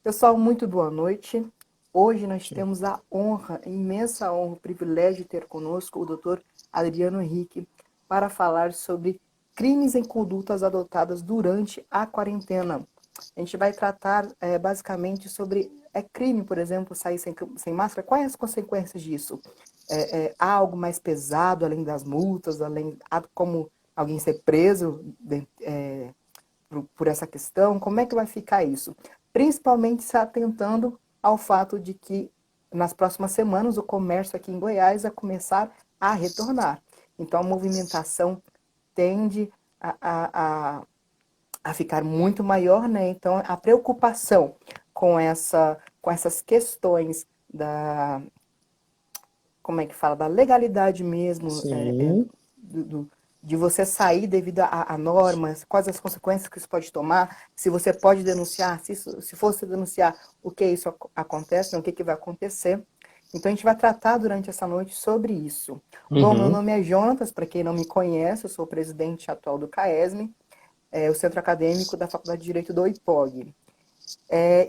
Pessoal, muito boa noite. Hoje nós temos a honra, a imensa honra, o privilégio de ter conosco o Dr. Adriano Henrique para falar sobre crimes em condutas adotadas durante a quarentena. A gente vai tratar basicamente sobre crime, por exemplo, sair sem máscara. Quais as consequências disso? Há algo mais pesado, além das multas, como alguém ser preso por essa questão? Como é que vai ficar isso? Principalmente se atentando ao fato de que nas próximas semanas o comércio aqui em Goiás vai começar a retornar. Então a movimentação tende a ficar muito maior, né? Então a preocupação com essas questões como é que fala, da legalidade mesmo, Sim. de você sair devido a normas, quais as consequências que isso pode tomar, se você pode denunciar, se fosse denunciar, o que isso acontece, o que vai acontecer. Então a gente vai tratar durante essa noite sobre isso. Bom, meu Uhum. nome é Jonatas, para quem não me conhece, eu sou o presidente atual do CAESM, o Centro Acadêmico da Faculdade de Direito do IPOG.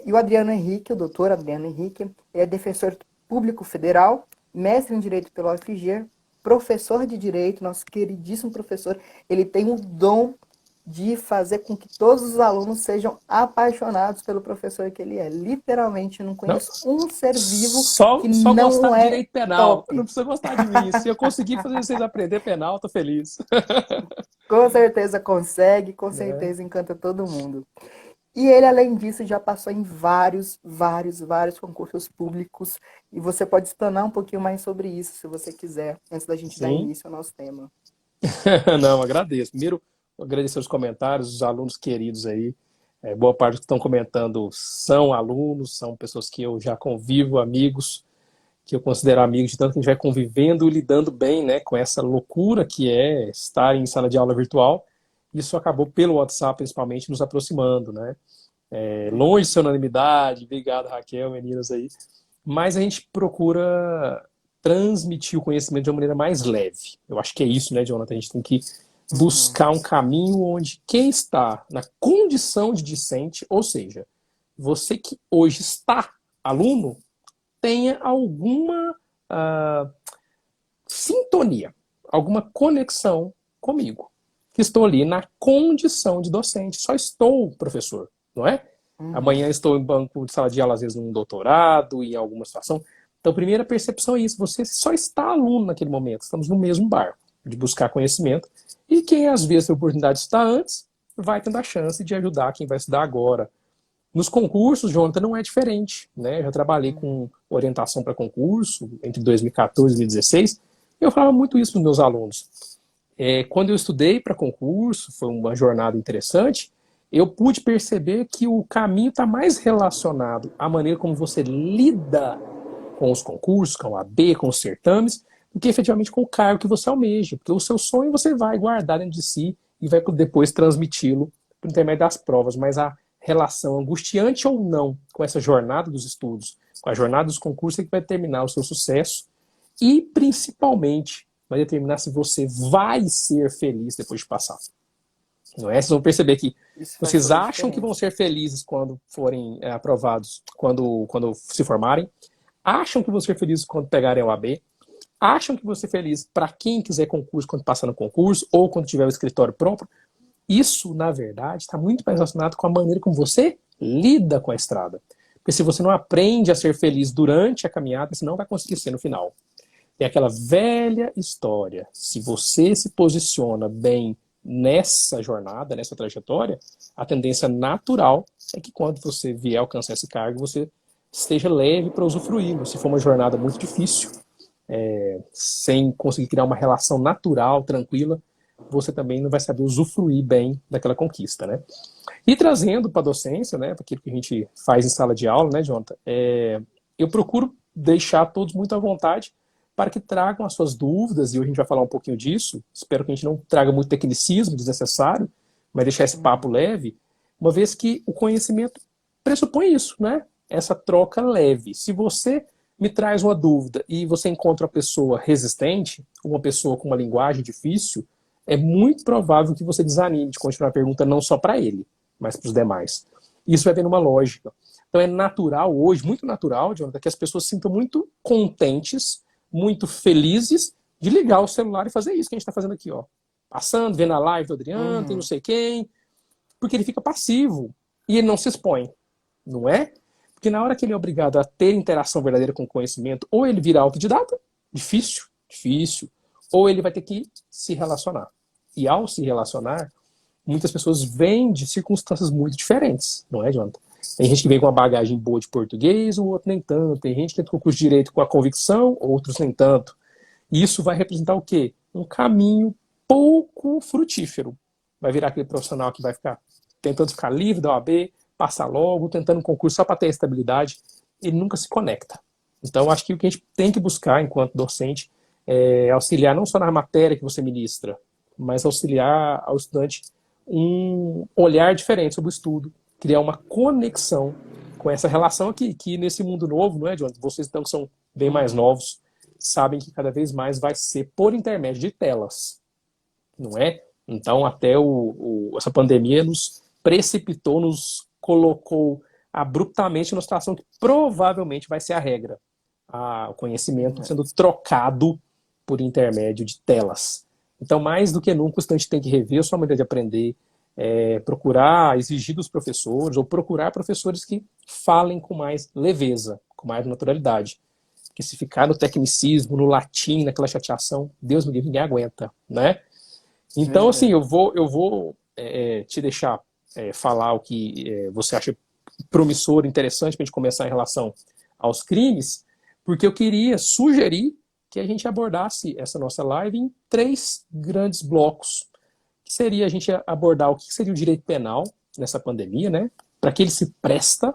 E o Adriano Henrique, o doutor Adriano Henrique, é defensor público federal, mestre em Direito pela UFG, professor de Direito, nosso queridíssimo professor. Ele tem o dom de fazer com que todos os alunos sejam apaixonados pelo professor que ele é. Literalmente, eu não Não, conheço um ser vivo que só gostar não de é direito penal. Não top. precisa gostar de mim. Se eu conseguir fazer vocês aprender penal, tô feliz. Com certeza consegue, com Né? certeza encanta todo mundo. E ele, além disso, já passou em vários concursos públicos. E você pode explanar um pouquinho mais sobre isso, se você quiser, antes da gente dar Sim. início ao nosso tema. Não, agradeço. Primeiro, agradecer os comentários, os alunos queridos aí. Boa parte que estão comentando são alunos, são pessoas que eu já convivo, amigos, que eu considero amigos, de tanto que a gente vai convivendo e lidando bem, né, com essa loucura que é estar em sala de aula virtual. Isso acabou pelo WhatsApp, principalmente, nos aproximando, né? Longe de ser unanimidade, obrigado Raquel, meninas aí, mas a gente procura transmitir o conhecimento de uma maneira mais leve. Eu acho que é isso, né, Jonathan? A gente tem que Uhum. buscar um caminho onde quem está na condição de discente, ou seja, você que hoje está aluno, tenha alguma uh, sintonia, alguma conexão comigo, que estou ali na condição de docente. Só estou professor, não é? Amanhã Uhum. estou em banco de sala de aula, às vezes num doutorado, em alguma situação. Então, a primeira percepção é isso, você só está aluno naquele momento, estamos no mesmo barco, de buscar conhecimento, e quem às vezes tem a oportunidade de estar antes, vai tendo a chance de ajudar quem vai estudar agora. Nos concursos, Jonathan, não é diferente, né? Eu já trabalhei Uhum. com orientação para concurso entre 2014 e 2016, e eu falava muito isso para os meus alunos. Quando eu estudei para concurso, foi uma jornada interessante, eu pude perceber que o caminho está mais relacionado à maneira como você lida com os concursos, com a OAB, com os certames, do que efetivamente com o cargo que você almeja. Porque o seu sonho você vai guardar dentro de si e vai depois transmiti-lo por intermédio das provas. Mas a relação angustiante ou não com essa jornada dos estudos, com a jornada dos concursos, é que vai determinar o seu sucesso e, principalmente, vai determinar se você vai ser feliz depois de passar. Não é? Vocês vão perceber que Isso faz vocês toda a acham que vão diferença. ser felizes quando forem aprovados, quando se formarem, acham que vão ser felizes quando pegarem a OAB, acham que vão ser felizes para quem quiser concurso quando passar no concurso ou quando tiver o escritório próprio. Isso, na verdade, está muito mais relacionado com a maneira como você lida com a estrada. Porque se você não aprende a ser feliz durante a caminhada, você não vai conseguir ser no final. É aquela velha história. Se você se posiciona bem nessa jornada, nessa trajetória, a tendência natural é que quando você vier alcançar esse cargo, você esteja leve para usufruí-lo. Se for uma jornada muito difícil, sem conseguir criar uma relação natural, tranquila, você também não vai saber usufruir bem daquela conquista, né? E trazendo para a docência, né, para aquilo que a gente faz em sala de aula, né, Jonathan, eu procuro deixar todos muito à vontade para que tragam as suas dúvidas, e hoje a gente vai falar um pouquinho disso. Espero que a gente não traga muito tecnicismo desnecessário, mas deixar esse papo Uhum. leve, uma vez que o conhecimento pressupõe isso, né? Essa troca leve. Se você me traz uma dúvida e você encontra uma pessoa resistente, uma pessoa com uma linguagem difícil, é muito provável que você desanime de continuar a pergunta não só para ele, mas para os demais. Isso vai tendo uma lógica. Então é natural hoje, muito natural, Jonathan, que as pessoas se sintam muito contentes, muito felizes de ligar o celular e fazer isso que a gente está fazendo aqui, ó. Passando, vendo a live do Adriano, tem não Uhum. sei quem, porque ele fica passivo e ele não se expõe, não é? Porque na hora que ele é obrigado a ter interação verdadeira com o conhecimento, ou ele vira autodidata, difícil, difícil, ou ele vai ter que se relacionar. E ao se relacionar, muitas pessoas vêm de circunstâncias muito diferentes, não é, Jonathan? Tem gente que vem com uma bagagem boa de português, o outro nem tanto. Tem gente que entra com o curso de direito com a convicção, outros nem tanto. E isso vai representar o quê? Um caminho pouco frutífero. Vai virar aquele profissional que vai ficar tentando ficar livre da OAB, passar logo, tentando um concurso só para ter estabilidade. Ele nunca se conecta. Então, acho que o que a gente tem que buscar, enquanto docente, é auxiliar não só na matéria que você ministra, mas auxiliar ao estudante um olhar diferente sobre o estudo, criar uma conexão com essa relação aqui, que nesse mundo novo, não é, Jonathan? Vocês então que são bem mais Uhum. novos, sabem que cada vez mais vai ser por intermédio de telas, não é? Então, até essa pandemia nos precipitou, nos colocou abruptamente numa situação que provavelmente vai ser a regra. O conhecimento Verdade. sendo trocado por intermédio de telas. Então, mais do que nunca, o estudante tem que rever a sua maneira de aprender, procurar exigir dos professores, ou procurar professores que falem com mais leveza, com mais naturalidade. Porque se ficar no tecnicismo, no latim, naquela chateação, Deus me livre, ninguém aguenta, né? Então, assim, Verdade. eu vou te deixar falar o que você acha promissor, interessante para a gente começar em relação aos crimes, porque eu queria sugerir que a gente abordasse essa nossa live em três grandes blocos, que seria a gente abordar o que seria o direito penal nessa pandemia, né? Para que ele se presta.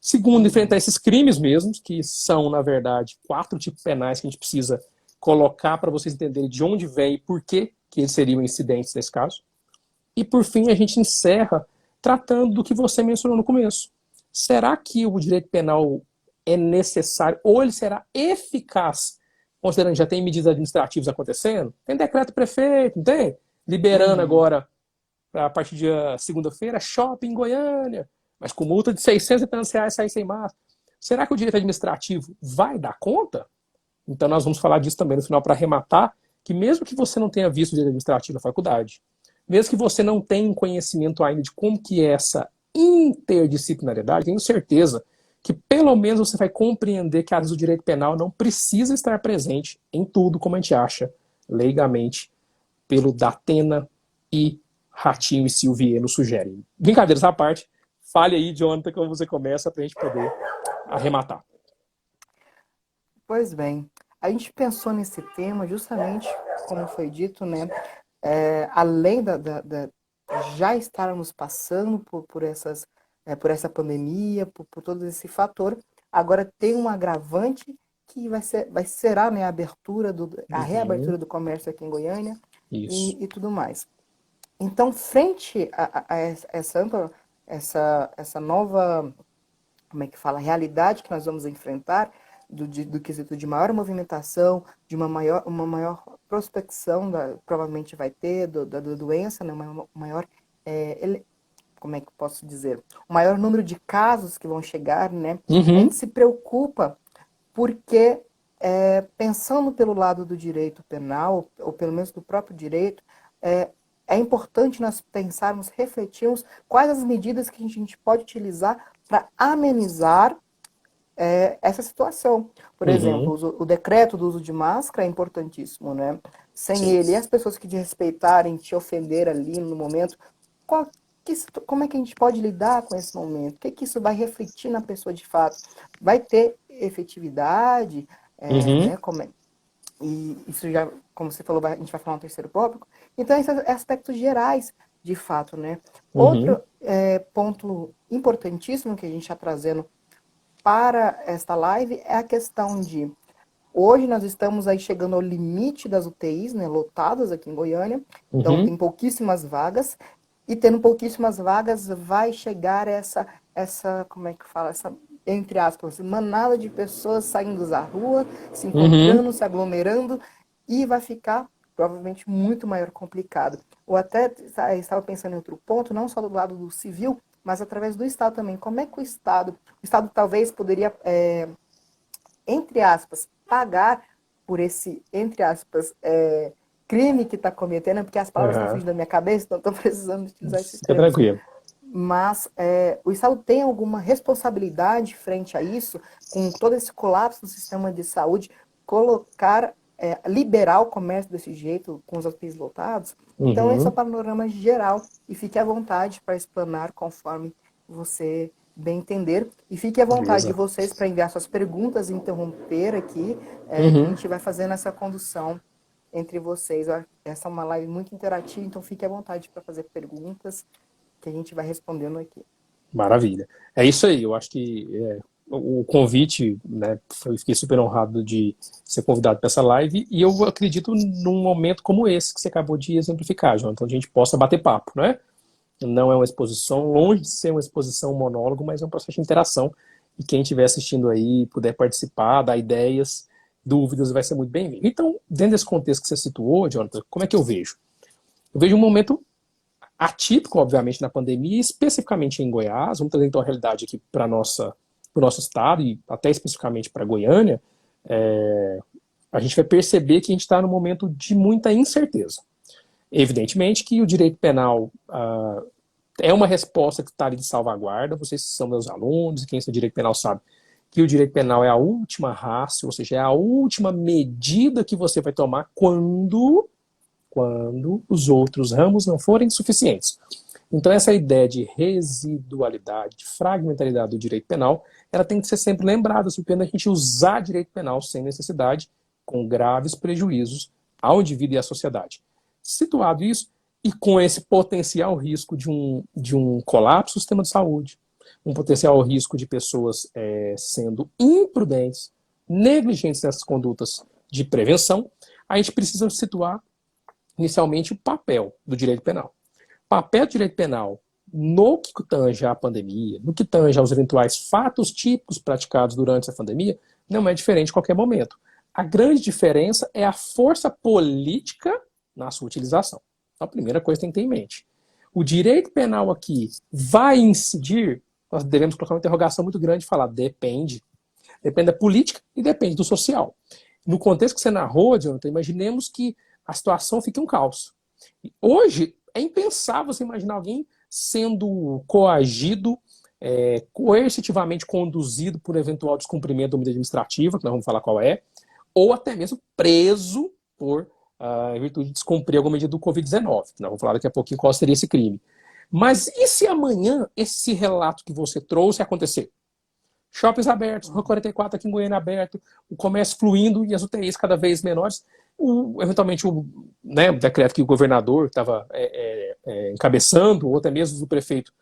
Segundo, enfrentar Uhum. esses crimes mesmos, que são, na verdade, quatro tipos penais que a gente precisa colocar para vocês entenderem de onde vem e por que eles seriam incidentes nesse caso. E, por fim, a gente encerra tratando do que você mencionou no começo. Será que o direito penal é necessário ou ele será eficaz, considerando que já tem medidas administrativas acontecendo? Tem decreto prefeito, não tem? Liberando Uhum. agora, a partir de segunda-feira, shopping em Goiânia, mas com multa de R$ 600 sair sem máscara. Será que o direito administrativo vai dar conta? Então nós vamos falar disso também no final para arrematar, que mesmo que você não tenha visto o direito administrativo na faculdade, mesmo que você não tenha conhecimento ainda de como que é essa interdisciplinariedade, tenho certeza que pelo menos você vai compreender que a área do direito penal não precisa estar presente em tudo como a gente acha, leigamente, pelo Datena e Ratinho e Silvier nos sugerem. Brincadeiras à parte, fale aí, Jonathan, como você começa para a gente poder arrematar. Pois bem, a gente pensou nesse tema justamente, como foi dito, né? Além já estarmos passando por essa pandemia, por todo esse fator, agora tem um agravante que será, né, a Uhum, reabertura do comércio aqui em Goiânia isso. e tudo mais. Então, frente a essa nova, como é que fala, realidade que nós vamos enfrentar, do quesito de maior movimentação, de uma maior prospecção, provavelmente vai ter, da doença, né, uma maior, como é que eu posso dizer, o maior número de casos que vão chegar, né, a gente Uhum, se preocupa porque, pensando pelo lado do direito penal, ou pelo menos do próprio direito, é, é importante nós pensarmos, refletirmos quais as medidas que a gente pode utilizar para amenizar essa situação. Por exemplo, uhum, o decreto do uso de máscara é importantíssimo, né? Sem sim. ele, e as pessoas que te respeitarem, te ofender ali no momento, como é que a gente pode lidar com esse momento? O que isso vai refletir na pessoa de fato? Vai ter efetividade? Uhum, Né? E isso já, como você falou, a gente vai falar no terceiro tópico. Então, esses aspectos gerais, de fato, né? uhum, Outro ponto importantíssimo que a gente está trazendo para esta live é a questão de hoje nós estamos aí chegando ao limite das UTIs, né, lotadas aqui em Goiânia, então uhum, tem pouquíssimas vagas, e tendo pouquíssimas vagas vai chegar como é que fala, essa, entre aspas, manada de pessoas saindo da rua, se uhum, encontrando, se aglomerando, e vai ficar provavelmente muito maior complicado. Ou até estava pensando em outro ponto, não só do lado do civil, mas através do Estado também. Como é que o Estado talvez poderia, entre aspas, pagar por esse, entre aspas, crime que está cometendo, porque as palavras estão Aham. fugindo da minha cabeça, então estou precisando utilizar esses Fica termos. tranquilo. Mas o Estado tem alguma responsabilidade frente a isso, com todo esse colapso do sistema de saúde, colocar, liberar o comércio desse jeito, com os hotéis lotados? Então, esse é o Uhum. panorama geral, e fique à vontade para explanar conforme você bem entender. E fique à vontade de Beleza. vocês para enviar suas perguntas e interromper aqui, que a Uhum. gente vai fazendo essa condução entre vocês. Essa é uma live muito interativa, então fique à vontade para fazer perguntas que a gente vai respondendo aqui. Maravilha. É isso aí, eu acho que o convite, né, fiquei super honrado de ser convidado para essa live e eu acredito num momento como esse que você acabou de exemplificar, João, então a gente possa bater papo, né? Não é uma exposição, longe de ser uma exposição monólogo, mas é um processo de interação e quem estiver assistindo aí, puder participar, dar ideias, dúvidas, vai ser muito bem-vindo. Então, dentro desse contexto que você situou, Jonathan, como é que eu vejo? Eu vejo um momento atípico, obviamente, na pandemia, especificamente em Goiás. Vamos trazer então a realidade aqui para o nosso estado e até especificamente para Goiânia. A gente vai perceber que a gente está num momento de muita incerteza. Evidentemente que o direito penal é uma resposta que está ali de salvaguarda. Vocês são meus alunos, e quem estuda direito penal sabe que o direito penal é a última ratio, ou seja, é a última medida que você vai tomar quando os outros ramos não forem suficientes. Então, essa ideia de residualidade, de fragmentalidade do direito penal, ela tem que ser sempre lembrada, se a gente usar direito penal sem necessidade, com graves prejuízos ao indivíduo e à sociedade. Situado isso, e com esse potencial risco de um colapso do sistema de saúde, um potencial risco de pessoas sendo imprudentes, negligentes nessas condutas de prevenção, a gente precisa situar inicialmente o papel do direito penal. O papel do direito penal no que tange à pandemia, no que tange aos eventuais fatos típicos praticados durante essa pandemia, não é diferente em qualquer momento. A grande diferença é a força política na sua utilização. Então, a primeira coisa que tem que ter em mente. O direito penal aqui vai incidir, nós devemos colocar uma interrogação muito grande e falar, depende. Depende da política e depende do social. No contexto que você narrou, Jonathan, imaginemos que a situação fica um caos. Hoje, é impensável você imaginar alguém sendo coagido, coercitivamente conduzido por eventual descumprimento da medida administrativa, que nós vamos falar qual é, ou até mesmo preso por em virtude de descumprir alguma medida do Covid-19, que nós vamos falar daqui a pouquinho qual seria esse crime. Mas e se amanhã esse relato que você trouxe acontecer? Shoppings abertos, Rua 44 aqui em Goiânia aberto, o comércio fluindo e as UTIs cada vez menores. Eventualmente o decreto que o governador estava encabeçando, ou até mesmo o prefeito,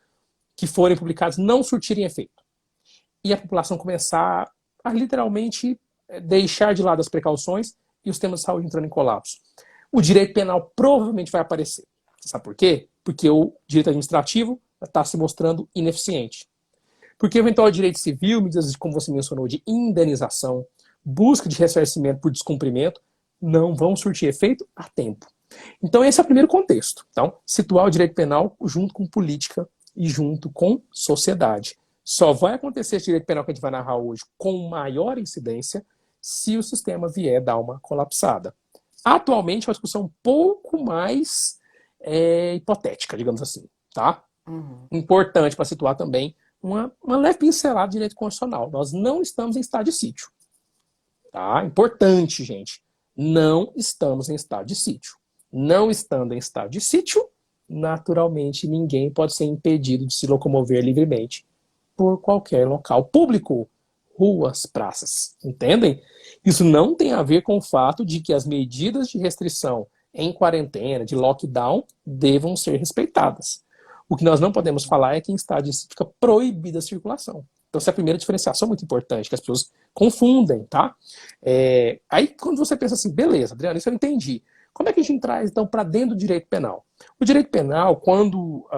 que forem publicados, não surtirem efeito. E a população começar a literalmente deixar de lado as precauções e os temas de saúde entrando em colapso. O direito penal provavelmente vai aparecer. Sabe por quê? Porque o direito administrativo está se mostrando ineficiente. Porque o eventual direito civil, medidas, como você mencionou, de indenização, busca de ressarcimento por descumprimento, não vão surtir efeito a tempo. Então, esse é o primeiro contexto. Então, situar o direito penal junto com política e junto com sociedade. Só vai acontecer esse direito penal que a gente vai narrar hoje com maior incidência se o sistema vier dar uma colapsada. Atualmente, é uma discussão um pouco mais hipotética, digamos assim. Tá? Importante para situar também uma leve pincelada de direito constitucional. Nós não estamos em estado de sítio. Tá? Importante, gente. Não estamos em estado de sítio. Não estando em estado de sítio, naturalmente ninguém pode ser impedido de se locomover livremente por qualquer local público, ruas, praças. Entendem? Isso não tem a ver com o fato de que as medidas de restrição em quarentena, de lockdown, devam ser respeitadas. O que nós não podemos falar é que em estado de sítio fica proibida a circulação. Então, essa é a primeira diferenciação muito importante, que as pessoas confundem, tá? Aí, quando você pensa assim, beleza, Adriano, isso eu entendi. Como é que a gente traz, então, para dentro do direito penal? O direito penal, quando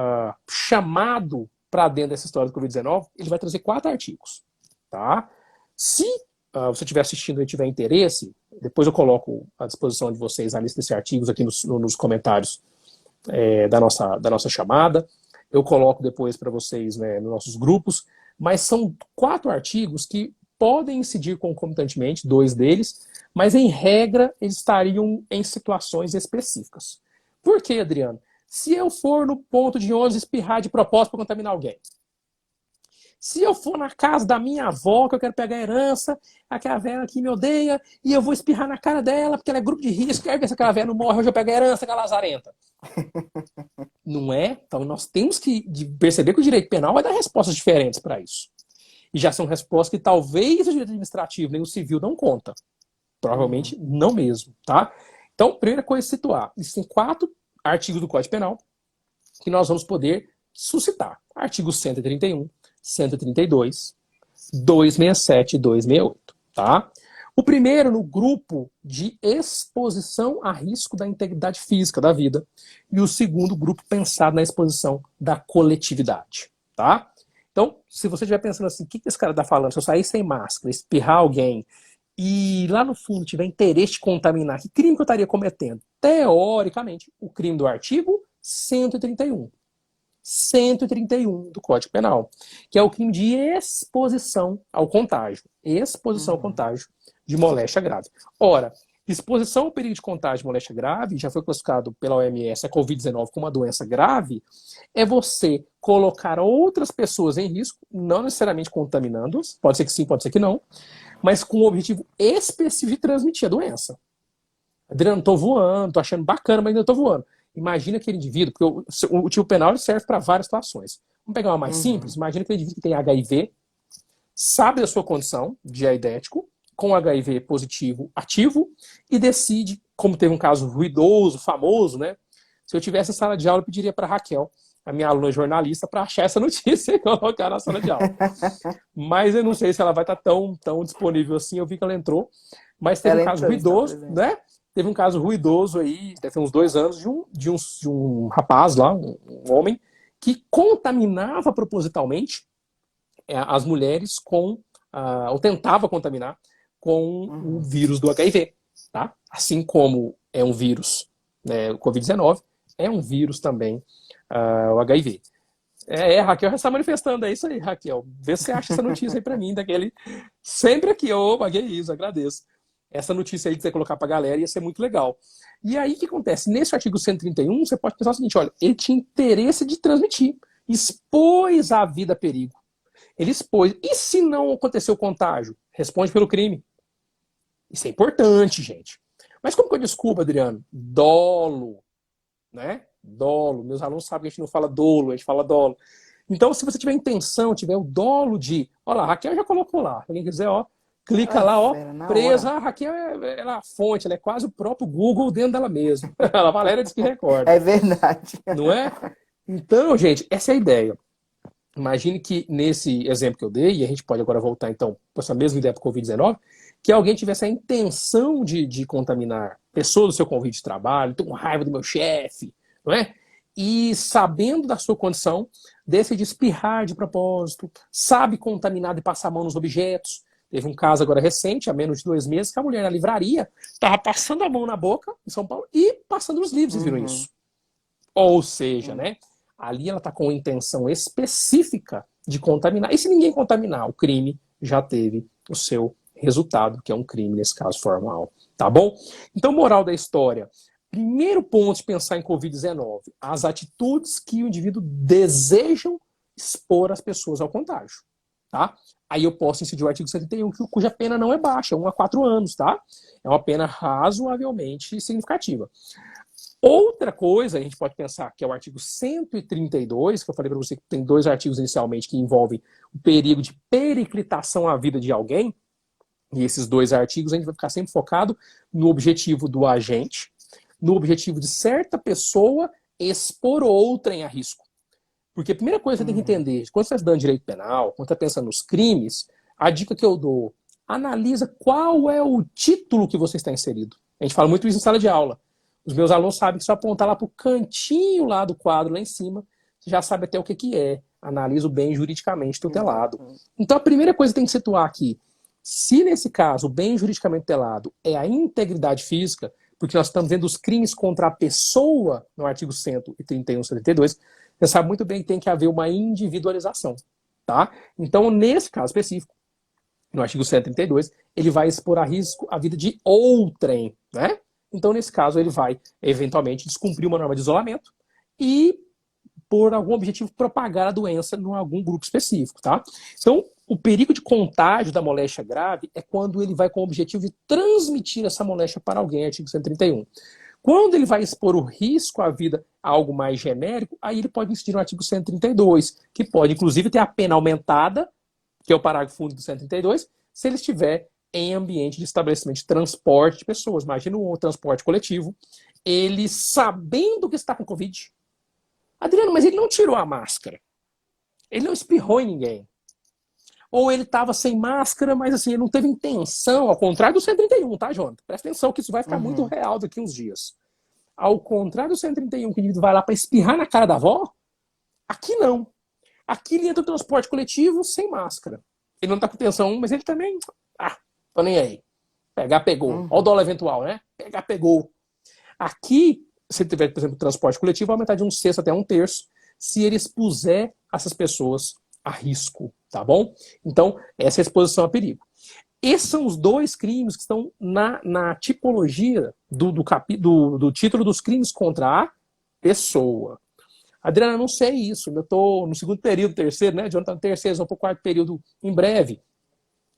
chamado para dentro dessa história do Covid-19, ele vai trazer 4 artigos, tá? Se você estiver assistindo e tiver interesse, depois eu coloco à disposição de vocês a lista desses artigos aqui nos comentários da nossa chamada. eu coloco depois para vocês, né, nos nossos grupos, mas são 4 artigos que podem incidir concomitantemente, 2 deles, mas em regra eles estariam em situações específicas. Por quê, Adriano? Se eu for no ponto de ônibus espirrar de propósito para contaminar alguém, se eu for na casa da minha avó, que eu quero pegar a herança, aquela velha aqui me odeia, e eu vou espirrar na cara dela, porque ela é grupo de risco, quero ver se aquela velha não morre, hoje eu pego a herança, aquela lazarenta. Não é? Então nós temos que perceber que o direito penal vai dar respostas diferentes para isso. E já são respostas que talvez o direito administrativo nem o civil não conta. Provavelmente não mesmo, tá? Então, primeira coisa é situar. Existem 4 artigos do Código Penal que nós vamos poder suscitar. Artigo 131, 132, 267 e 268, tá? O primeiro no grupo de exposição a risco da integridade física da vida e o segundo grupo pensado na exposição da coletividade, tá? Então, se você estiver pensando assim, o que esse cara está falando? Se eu sair sem máscara, espirrar alguém e lá no fundo tiver interesse de contaminar, que crime que eu estaria cometendo? Teoricamente, o crime do artigo 131. 131 do Código Penal, que é o crime de exposição ao contágio. Exposição ao contágio de moléstia grave. Ora, exposição ao perigo de contágio de moléstia grave, já foi classificado pela OMS a Covid-19 como uma doença grave, é você colocar outras pessoas em risco, não necessariamente contaminando-as, pode ser que sim, pode ser que não, mas com o objetivo específico de transmitir a doença. Adriano, tô voando, tô achando bacana, mas ainda tô voando. Imagina aquele indivíduo, porque o tipo penal serve para várias situações. Vamos pegar uma mais simples. Imagina aquele indivíduo que tem HIV, sabe da sua condição de aidético, com HIV positivo ativo, e decide, como teve um caso ruidoso, famoso, né? Se eu tivesse em sala de aula, eu pediria para Raquel, a minha aluna jornalista, para achar essa notícia e colocar na sala de aula. Mas eu não sei se ela vai estar tão disponível assim. Eu vi que ela entrou, mas teve um caso ruidoso, né? Teve um caso ruidoso aí, deve ter uns 2 anos, de um rapaz lá, um homem, que contaminava propositalmente as mulheres ou tentava contaminar com o vírus do HIV, tá? Assim como é um vírus, né, o Covid-19, é um vírus também, o HIV. Raquel já está manifestando, é isso aí, Raquel. Vê se você acha essa notícia aí para mim, daquele... Sempre aqui, que isso, agradeço. Essa notícia aí que você colocar para a galera ia ser muito legal. E aí o que acontece? Nesse artigo 131, você pode pensar o seguinte, olha, ele tinha interesse de transmitir, expôs a vida a perigo. Ele expôs. E se não aconteceu o contágio? Responde pelo crime. Isso é importante, gente. Mas como que eu descubro, Adriano? Dolo, né? Dolo. Meus alunos sabem que a gente não fala dolo, a gente fala dolo. Então, se você tiver intenção, tiver o dolo de... Olha lá, a Raquel já colocou lá. Se alguém quiser, clica lá, presa. A Raquel é a fonte, ela é quase o próprio Google dentro dela mesma. A Valéria diz que recorda. É verdade. Não é? Então, gente, essa é a ideia. Imagine que nesse exemplo que eu dei, e a gente pode agora voltar então para essa mesma ideia para o Covid-19, que alguém tivesse a intenção de contaminar pessoas do seu convite de trabalho, tô com raiva do meu chefe, não é? E sabendo da sua condição, decide espirrar de propósito, sabe contaminar e passar a mão nos objetos. Teve um caso agora recente, há menos de 2 meses, que a mulher na livraria estava passando a mão na boca, em São Paulo, e passando os livros, vocês viram isso? Ou seja, né? Ali ela está com intenção específica de contaminar. E se ninguém contaminar, o crime já teve o seu resultado, que é um crime, nesse caso, formal. Tá bom? Então, moral da história. Primeiro ponto de pensar em Covid-19, as atitudes que o indivíduo desejam expor as pessoas ao contágio. Tá? Aí eu posso incidir o artigo 131, cuja pena não é baixa, 1 a 4 anos, tá? É uma pena razoavelmente significativa. Outra coisa, a gente pode pensar que é o artigo 132, que eu falei para você que tem 2 artigos inicialmente que envolvem o perigo de periclitação à vida de alguém, e esses 2 artigos a gente vai ficar sempre focado no objetivo do agente, no objetivo de certa pessoa expor outrem a risco. Porque a primeira coisa que você tem que entender, quando você está estudando direito penal, quando você está pensando nos crimes, a dica que eu dou, analisa qual é o título que você está inserido. A gente fala muito isso em sala de aula. Os meus alunos sabem que se eu apontar lá para o cantinho lá do quadro, lá em cima, você já sabe até o que é. Analisa o bem juridicamente tutelado. Então a primeira coisa que tem que situar aqui, se nesse caso o bem juridicamente tutelado é a integridade física, porque nós estamos vendo os crimes contra a pessoa no artigo 131, 132, você sabe muito bem que tem que haver uma individualização, tá? Então, nesse caso específico, no artigo 132, ele vai expor a risco a vida de outrem, né? Então, nesse caso, ele vai, eventualmente, descumprir uma norma de isolamento e, por algum objetivo, propagar a doença em algum grupo específico, tá? Então, o perigo de contágio da moléstia grave é quando ele vai com o objetivo de transmitir essa moléstia para alguém, artigo 131. Quando ele vai expor o risco à vida a algo mais genérico, aí ele pode incidir no artigo 132, que pode, inclusive, ter a pena aumentada, que é o parágrafo único do 132, se ele estiver em ambiente de estabelecimento de transporte de pessoas. Imagina um transporte coletivo, ele sabendo que está com Covid. Adriano, mas ele não tirou a máscara. Ele não espirrou em ninguém. Ou ele estava sem máscara, mas assim, ele não teve intenção, ao contrário do 131, tá, Jonathan? Presta atenção que isso vai ficar muito real daqui uns dias. Ao contrário do 131, que o indivíduo vai lá para espirrar na cara da avó, aqui não. Aqui ele entra no transporte coletivo sem máscara. Ele não está com intenção, mas ele também... tô nem aí. Pegar, pegou. Olha o dólar eventual, né? Pegar, pegou. Aqui, se tiver, por exemplo, transporte coletivo, vai aumentar de 1/6 até 1/3 se ele expuser essas pessoas a risco, tá bom? Então, essa é a exposição a perigo. Esses são os dois crimes que estão na tipologia do título dos crimes contra a pessoa. Adriana, eu não sei isso, eu estou no segundo período, terceiro, né? Jonathan, no terceiro, vou para o quarto período em breve.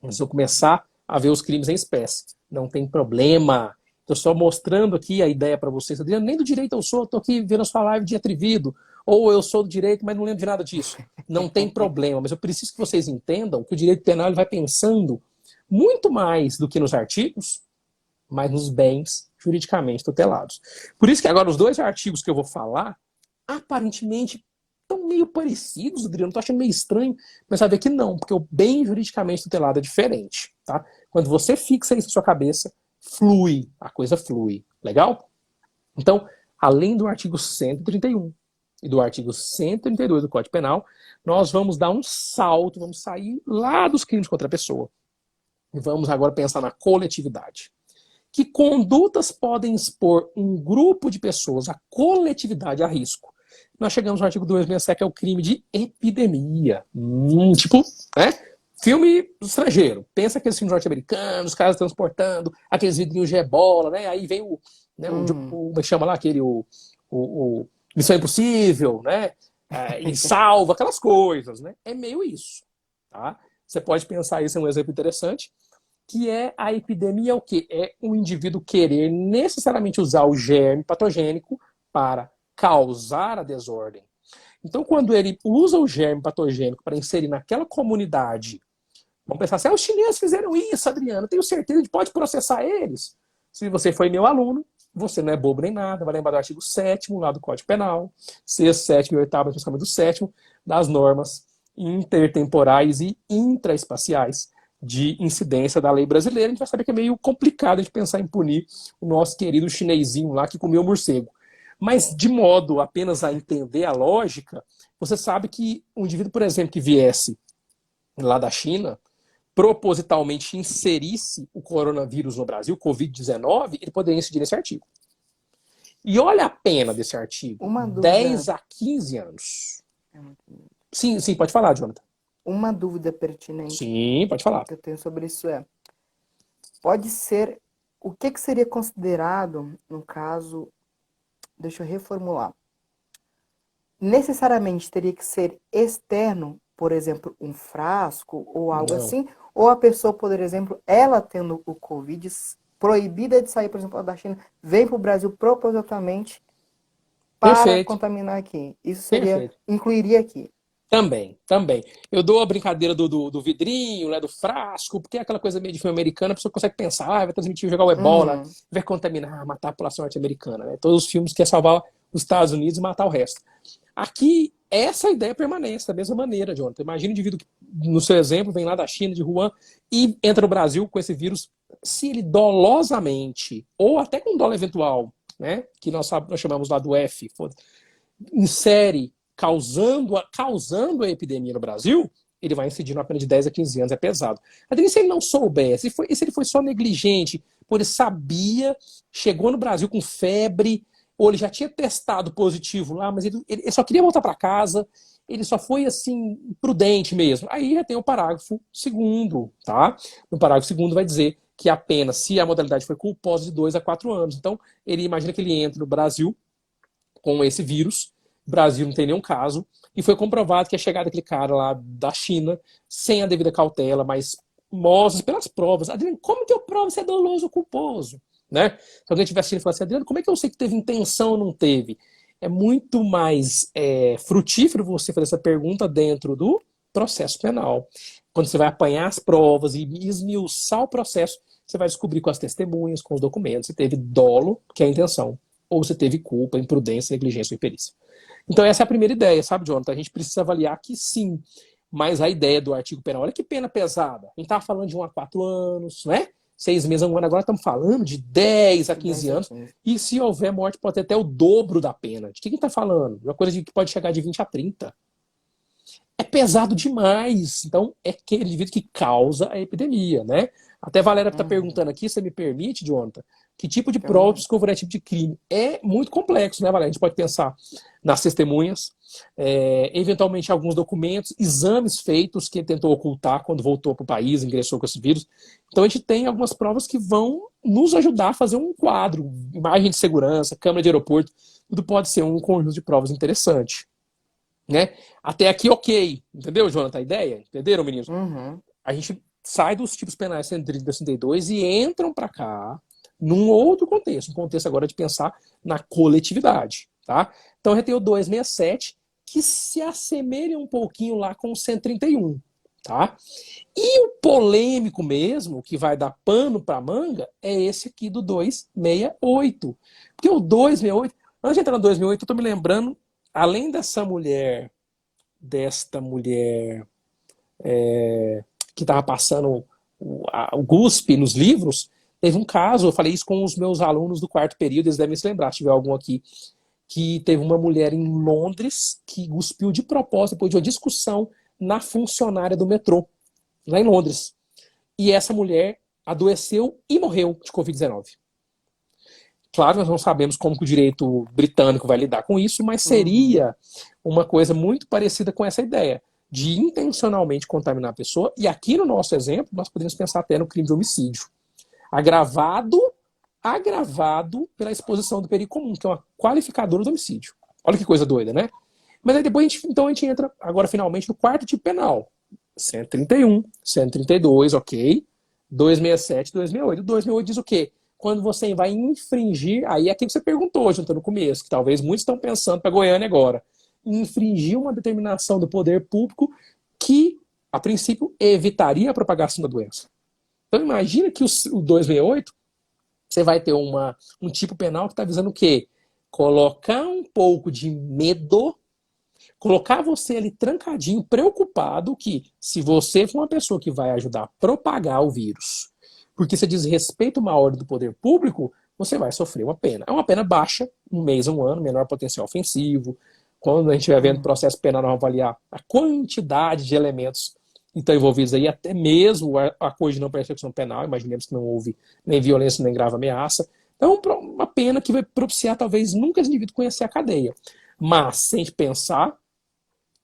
Mas eu começar a ver os crimes em espécie. Não tem problema. Estou só mostrando aqui a ideia para vocês. Adriano, nem do direito eu sou, estou aqui vendo a sua live de atrevido. Ou eu sou do direito, mas não lembro de nada disso. Não tem problema, mas eu preciso que vocês entendam que o direito penal ele vai pensando muito mais do que nos artigos, mas nos bens juridicamente tutelados. Por isso que agora os dois artigos que eu vou falar, aparentemente estão meio parecidos, Adriano, estou achando meio estranho, mas sabe que não, porque o bem juridicamente tutelado é diferente, tá? Quando você fixa isso na sua cabeça, flui, a coisa flui, legal? Então, além do artigo 131 e do artigo 132 do Código Penal, nós vamos dar um salto, vamos sair lá dos crimes contra a pessoa e vamos agora pensar na coletividade. Que condutas podem expor um grupo de pessoas, a coletividade, a risco? Nós chegamos no artigo 267, que é o crime de epidemia. Tipo, né? Filme estrangeiro. Pensa aqueles filmes norte-americanos, os caras transportando aqueles vidrinhos de ebola, né? Aí vem como é que chama lá? Aquele, o Missão Impossível, né? E salva, aquelas coisas, né? É meio isso, tá? Você pode pensar isso em um exemplo interessante, que é a epidemia, o quê? É um indivíduo querer necessariamente usar o germe patogênico para causar a desordem. Então, quando ele usa o germe patogênico para inserir naquela comunidade, vamos pensar assim, os chineses fizeram isso, Adriano, tenho certeza de pode processar eles. Se você foi meu aluno, você não é bobo nem nada, vai lembrar do artigo 7º lá do Código Penal, 6º, 7º e 8º, especialmente do 7º, das normas intertemporais e intraespaciais de incidência da lei brasileira. A gente vai saber que é meio complicado a gente pensar em punir o nosso querido chinesinho lá que comeu morcego. Mas, de modo apenas a entender a lógica, você sabe que um indivíduo, por exemplo, que viesse lá da China, propositalmente inserisse o coronavírus no Brasil, Covid-19, ele poderia incidir nesse artigo. E olha a pena desse artigo. Uma dúvida. 10 a 15 anos. Sim, pode falar, Jonathan. Uma dúvida pertinente. Sim, pode falar. Que eu tenho sobre isso pode ser, o que seria considerado, no caso, deixa eu reformular, necessariamente teria que ser externo, por exemplo, um frasco ou algo assim, ou a pessoa, por exemplo, ela tendo o Covid, proibida de sair, por exemplo, da China, vem para o Brasil propositalmente para contaminar aqui. Isso seria, incluiria aqui. Também. Eu dou a brincadeira do vidrinho, né, do frasco, porque é aquela coisa meio de filme americano, a pessoa consegue pensar, vai transmitir, jogar o ebola, vai contaminar, matar a população norte-americana. Né? Todos os filmes querem salvar os Estados Unidos e matar o resto. Aqui, essa ideia permanece da mesma maneira, Jonathan. Imagina um indivíduo que, no seu exemplo, vem lá da China, de Wuhan, e entra no Brasil com esse vírus. Se ele dolosamente, ou até com dolo eventual, né, que nós chamamos lá do F, insere causando a epidemia no Brasil, ele vai incidir numa pena de 10 a 15 anos, é pesado. Até se ele não soubesse, se ele foi só negligente, por ele sabia, chegou no Brasil com febre, ou ele já tinha testado positivo lá, mas ele só queria voltar para casa, ele só foi assim, prudente mesmo. Aí já tem o parágrafo segundo, tá? No parágrafo segundo vai dizer que a pena, se a modalidade foi culposa, de 2 a 4 anos. Então, ele imagina que ele entra no Brasil com esse vírus, o Brasil não tem nenhum caso, e foi comprovado que a chegada daquele cara lá da China, sem a devida cautela, mas mostra pelas provas. Adriano, como que eu provo se é doloso ou culposo? Né? Se alguém estiver assistindo e falar assim, Adriano, como é que eu sei que teve intenção ou não teve? É muito mais frutífero você fazer essa pergunta dentro do processo penal. Quando você vai apanhar as provas e esmiuçar o processo, você vai descobrir com as testemunhas, com os documentos, se teve dolo, que é a intenção, ou se teve culpa, imprudência, negligência ou imperícia. Então essa é a primeira ideia, sabe, Jonathan? A gente precisa avaliar que sim, mas a ideia do artigo penal, olha que pena pesada. A gente estava falando de 1 a 4 anos, né? 6 meses a 1 ano, agora estamos falando de 10 a 15 anos. E se houver morte, pode ter até o dobro da pena. De que a gente está falando? Uma coisa que pode chegar de 20 a 30. É pesado demais. Então, é aquele indivíduo que causa a epidemia, né? Até a Valéria está perguntando aqui, você me permite, Jonathan, que tipo de prova descobrir é tipo de crime? É muito complexo, né, Valéria? A gente pode pensar nas testemunhas, eventualmente alguns documentos, exames feitos que ele tentou ocultar quando voltou para o país, ingressou com esse vírus. Então a gente tem algumas provas que vão nos ajudar a fazer um quadro, imagem de segurança, câmera de aeroporto, tudo pode ser um conjunto de provas interessante. Né? Até aqui, ok. Entendeu, Jonathan, a ideia? Entenderam, meninos? A gente sai dos tipos penais 130 e 62 e entram para cá num outro contexto, um contexto agora de pensar na coletividade, tá? Então a gente tem o 267, que se assemelha um pouquinho lá com o 131, tá? E o polêmico mesmo, que vai dar pano para manga, é esse aqui do 268. Porque o 268, antes de entrar no 268, eu tô me lembrando, além desta mulher que estava passando o GUSP nos livros, teve um caso, eu falei isso com os meus alunos do quarto período, eles devem se lembrar, se tiver algum aqui, que teve uma mulher em Londres que cuspiu de propósito, depois de uma discussão na funcionária do metrô, lá em Londres. E essa mulher adoeceu e morreu de Covid-19. Claro, nós não sabemos como que o direito britânico vai lidar com isso, mas seria uma coisa muito parecida com essa ideia de intencionalmente contaminar a pessoa. E aqui no nosso exemplo, nós podemos pensar até no crime de homicídio. Agravado pela exposição do perigo comum, que é uma qualificadora do homicídio. Olha que coisa doida, né? Mas aí depois a gente entra, agora finalmente, no quarto tipo penal. 131, 132, ok. 267, 268. O 268 diz o quê? Quando você vai infringir, aí é aquilo que você perguntou, Junto, no começo, que talvez muitos estão pensando para Goiânia agora, infringir uma determinação do poder público que, a princípio, evitaria a propagação da doença. Então imagina que o 268, você vai ter um tipo penal que está visando o quê? Colocar um pouco de medo, colocar você ali trancadinho, preocupado que se você for uma pessoa que vai ajudar a propagar o vírus, porque você diz respeito a uma ordem do poder público, você vai sofrer uma pena. É uma pena baixa, 1 mês a 1 ano, menor potencial ofensivo. Quando a gente estiver vendo processo penal, nós vamos avaliar a quantidade de elementos que estão envolvidos aí, até mesmo a coisa de não persecução penal, imaginemos que não houve nem violência nem grave ameaça. Então, uma pena que vai propiciar, talvez, nunca esse indivíduo conhecer a cadeia. Mas, se a gente pensar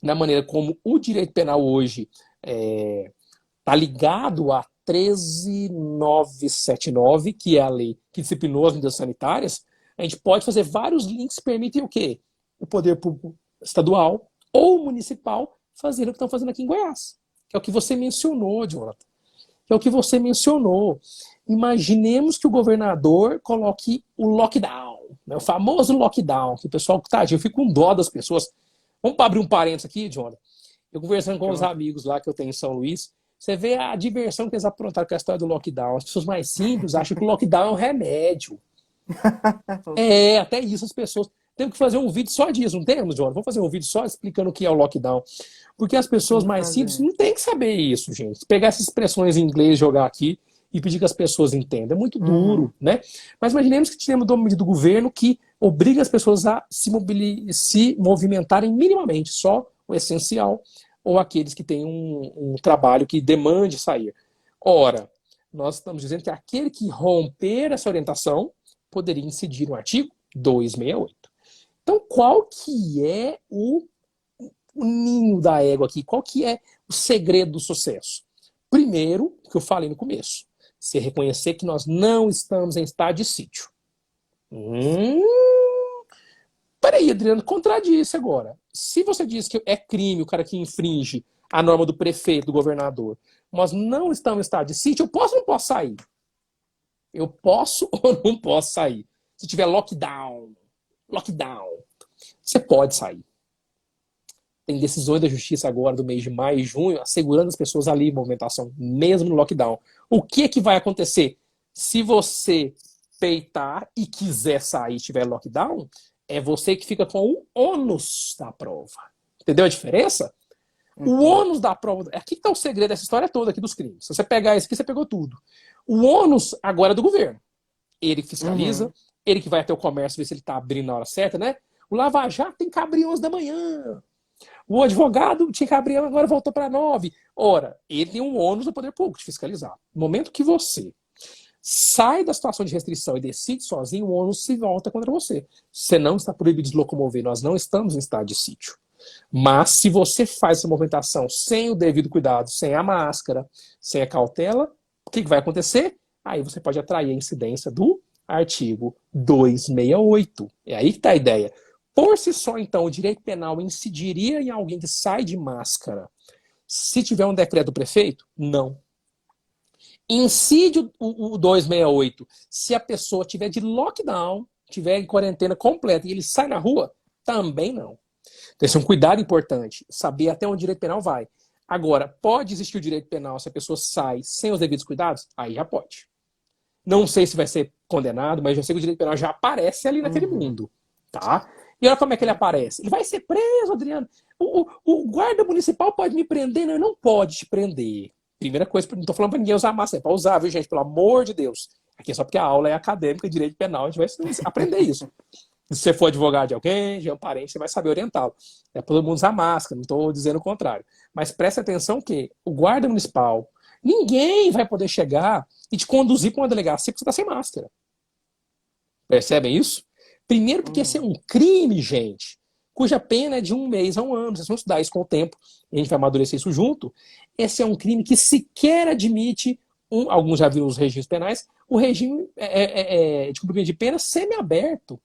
na maneira como o direito penal hoje está ligado a 13.979, que é a lei que disciplinou as medidas sanitárias, a gente pode fazer vários links que permitem o quê? O poder público estadual ou municipal fazer o que estão fazendo aqui em Goiás. Que é o que você mencionou, Jonathan. Que é o que você mencionou. Imaginemos que o governador coloque o lockdown, né? O famoso lockdown, que o pessoal, tadinho, eu fico com dó das pessoas. Vamos abrir um parênteses aqui, Jonathan. Eu conversando com os amigos lá que eu tenho em São Luís, você vê a diversão que eles aprontaram com a história do lockdown. As pessoas mais simples acham que o lockdown é um remédio. Até isso as pessoas... Temos que fazer um vídeo só disso, não temos, Jonathan? Vamos fazer um vídeo só explicando o que é o lockdown. Porque as pessoas mais simples não têm que saber isso, gente. Pegar essas expressões em inglês, jogar aqui e pedir que as pessoas entendam. É muito duro, né? Mas imaginemos que temos uma medida do governo que obriga as pessoas a se movimentarem minimamente, só o essencial, ou aqueles que têm um trabalho que demande sair. Ora, nós estamos dizendo que aquele que romper essa orientação poderia incidir no artigo 268. Então, qual que é o ninho da égua aqui? Qual que é o segredo do sucesso? Primeiro, que eu falei no começo, você reconhecer que nós não estamos em estado de sítio. Peraí, Adriano, contradiz agora. Se você diz que é crime o cara que infringe a norma do prefeito, do governador, nós não estamos em estado de sítio, eu posso ou não posso sair? Eu posso ou não posso sair? Se tiver lockdown, você pode sair. Tem decisões da justiça agora do mês de maio e junho assegurando as pessoas ali em movimentação, mesmo no lockdown. O que vai acontecer? Se você peitar e quiser sair e tiver lockdown, é você que fica com o ônus da prova. Entendeu a diferença? O ônus da prova... Aqui está o segredo dessa história toda aqui dos crimes. Se você pegar isso aqui, você pegou tudo. O ônus agora é do governo. Ele que fiscaliza, ele que vai até o comércio ver se ele está abrindo na hora certa, né? O Lava Jato tem que abrir 11 da manhã. O advogado tinha que abrir, agora voltou para 9. Ora, ele tem um ônus do poder público de fiscalizar. No momento que você sai da situação de restrição e decide sozinho, o ônus se volta contra você. Você não está proibido de se locomover, nós não estamos em estado de sítio. Mas se você faz essa movimentação sem o devido cuidado, sem a máscara, sem a cautela, o que vai acontecer? Aí você pode atrair a incidência do artigo 268. É aí que está a ideia. Por si só, então, o direito penal incidiria em alguém que sai de máscara se tiver um decreto do prefeito? Não. Incide o 268 se a pessoa tiver de lockdown, tiver em quarentena completa e ele sai na rua? Também não. Então, esse é um cuidado importante, saber até onde o direito penal vai. Agora, pode existir o direito penal se a pessoa sai sem os devidos cuidados? Aí já pode. Não sei se vai ser condenado, mas já sei que o direito penal já aparece ali naquele mundo. Tá? E olha como é que ele aparece. Ele vai ser preso, Adriano. O guarda municipal pode me prender? Não, ele não pode te prender. Primeira coisa, não estou falando para ninguém usar máscara, é para usar, viu, gente? Pelo amor de Deus. Aqui é só porque a aula é acadêmica de direito penal, a gente vai aprender isso. Se você for advogado de alguém, de um parente, você vai saber orientá-lo. É para todo mundo usar máscara, não estou dizendo o contrário. Mas preste atenção que o guarda municipal, ninguém vai poder chegar e te conduzir para uma delegacia porque você está sem máscara. Percebem isso? Primeiro porque esse é um crime, gente, cuja pena é de 1 mês a 1 ano. Vocês vão estudar isso com o tempo, e a gente vai amadurecer isso junto. Esse é um crime que sequer admite, alguns já viram os regimes penais, o regime de cumprimento de pena semi-aberto.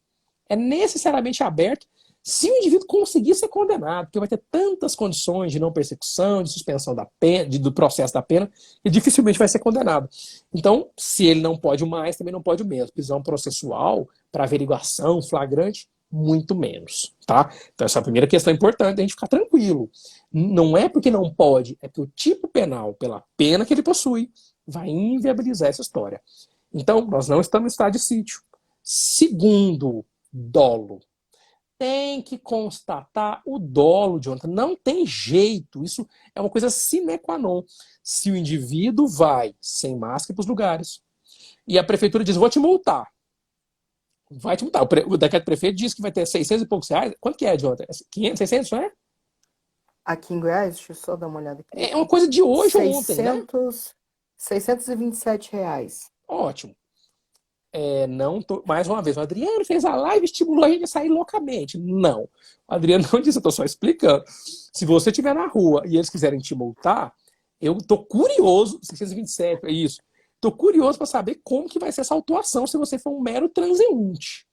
É necessariamente aberto se o indivíduo conseguir ser condenado, porque vai ter tantas condições de não persecução, de suspensão da pena, do processo da pena, e dificilmente vai ser condenado. Então, se ele não pode o mais, também não pode o menos. Prisão processual para averiguação, flagrante, muito menos, tá? Então essa é a primeira questão importante, a gente ficar tranquilo. Não é porque não pode, é porque o tipo penal, pela pena que ele possui, vai inviabilizar essa história. Então, nós não estamos em estado de sítio. Segundo, dolo. Tem que constatar o dolo, Jonathan. Não tem jeito. Isso é uma coisa sine qua non. Se o indivíduo vai sem máscara para os lugares e a prefeitura diz, vou te multar. Vai te multar. O decreto do prefeito diz que vai ter 600 e poucos reais. Quanto que é, Jonathan? 500, 600, não é? Aqui em Goiás, deixa eu só dar uma olhada aqui. É uma coisa de hoje ou ontem, né? R$ 627. Ótimo. Não tô, mais uma vez, o Adriano fez a live e estimulou a gente a sair loucamente. Não. O Adriano não disse, eu tô só explicando. Se você estiver na rua e eles quiserem te multar, eu tô curioso, 627, é isso. Tô curioso para saber como que vai ser essa autuação se você for um mero transeunte.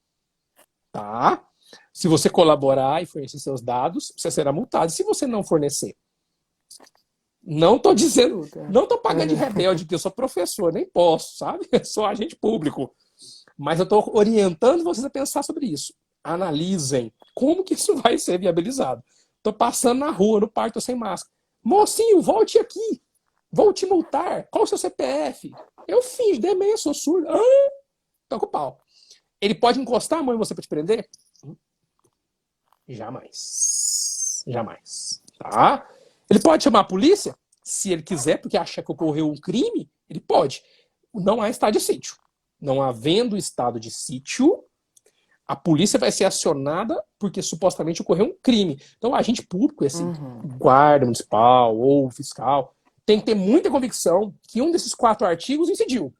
Tá? Se você colaborar e fornecer seus dados, você será multado. E se você não fornecer? Não tô dizendo, não tô pagando de rebelde, porque eu sou professor, nem posso, sabe? Eu sou agente público. Mas eu estou orientando vocês a pensar sobre isso. Analisem como que isso vai ser viabilizado. Estou passando na rua, no parque, estou sem máscara. Mocinho, volte aqui. Vou te multar. Qual o seu CPF? Eu fiz, dei meia, sou surdo. Tô com o pau. Ele pode encostar a mão em você para te prender? Jamais. Jamais. Tá? Ele pode chamar a polícia? Se ele quiser, porque acha que ocorreu um crime, ele pode. Não há estado de sítio. Não havendo estado de sítio, a polícia vai ser acionada porque supostamente ocorreu um crime. Então, o agente público, esse guarda municipal ou fiscal, tem que ter muita convicção que um desses 4 artigos incidiu.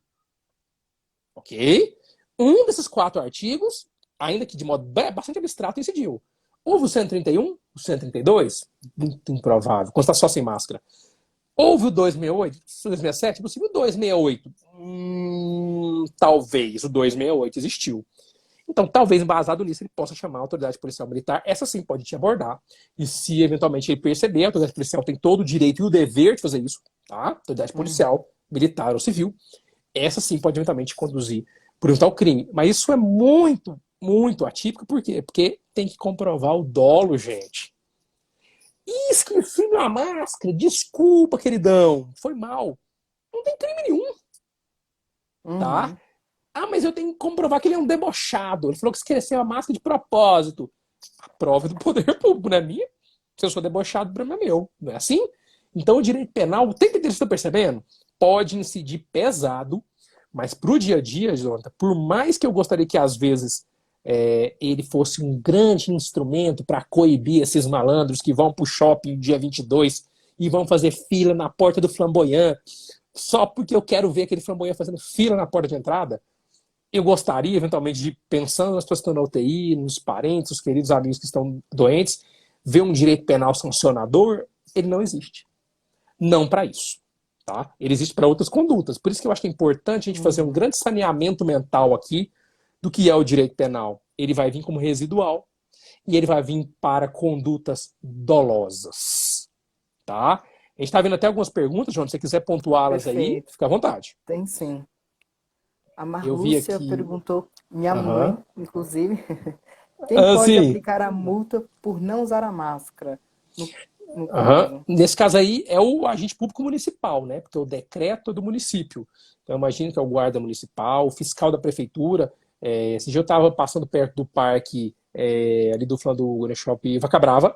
Ok? Um desses 4 artigos ainda que de modo bastante abstrato, incidiu. Houve o 131, o 132? Muito improvável, quando está só sem máscara. Houve o 268, 267? É possível o 268? Talvez o 268 existiu. Então, talvez, embasado nisso, ele possa chamar a autoridade policial militar. Essa sim pode te abordar. E se, eventualmente, ele perceber, a autoridade policial tem todo o direito e o dever de fazer isso, tá? Autoridade policial, militar ou civil. Essa sim pode, eventualmente, conduzir por um tal crime. Mas isso é muito, muito atípico. Por quê? Porque tem que comprovar o dolo, gente. Ih, esqueci minha máscara. Desculpa, queridão. Foi mal. Não tem crime nenhum, tá? Ah, mas eu tenho que comprovar que ele é um debochado. Ele falou que esqueceu a máscara de propósito. A prova é do poder público, não é minha. Se eu sou debochado, o problema é meu. Não é assim? Então o direito penal, o tempo inteiro, você está percebendo? Pode incidir pesado, mas pro dia a dia, Jonathan, por mais que eu gostaria que às vezes ele fosse um grande instrumento para coibir esses malandros que vão pro shopping dia 22 e vão fazer fila na porta do Flamboyant, só porque eu quero ver aquele Flamboyant fazendo fila na porta de entrada, eu gostaria, eventualmente, de, pensando nas pessoas que estão na UTI, nos parentes, os queridos amigos que estão doentes, ver um direito penal sancionador. Ele não existe. Não para isso. Tá? Ele existe para outras condutas. Por isso que eu acho que é importante a gente fazer um grande saneamento mental aqui do que é o direito penal. Ele vai vir como residual e ele vai vir para condutas dolosas. Tá? A gente está vendo até algumas perguntas, João, se você quiser pontuá-las aí, fica à vontade. Tem sim. A Eu vi Marlúcia aqui... perguntou, minha mãe, inclusive, quem pode aplicar a multa por não usar a máscara? No caso. Nesse caso aí é o agente público municipal, né? Porque o decreto é do município. Então, eu imagino que é o guarda municipal, o fiscal da prefeitura. Esse dia eu estava passando perto do parque ali do Flandre Shopping Vaca Brava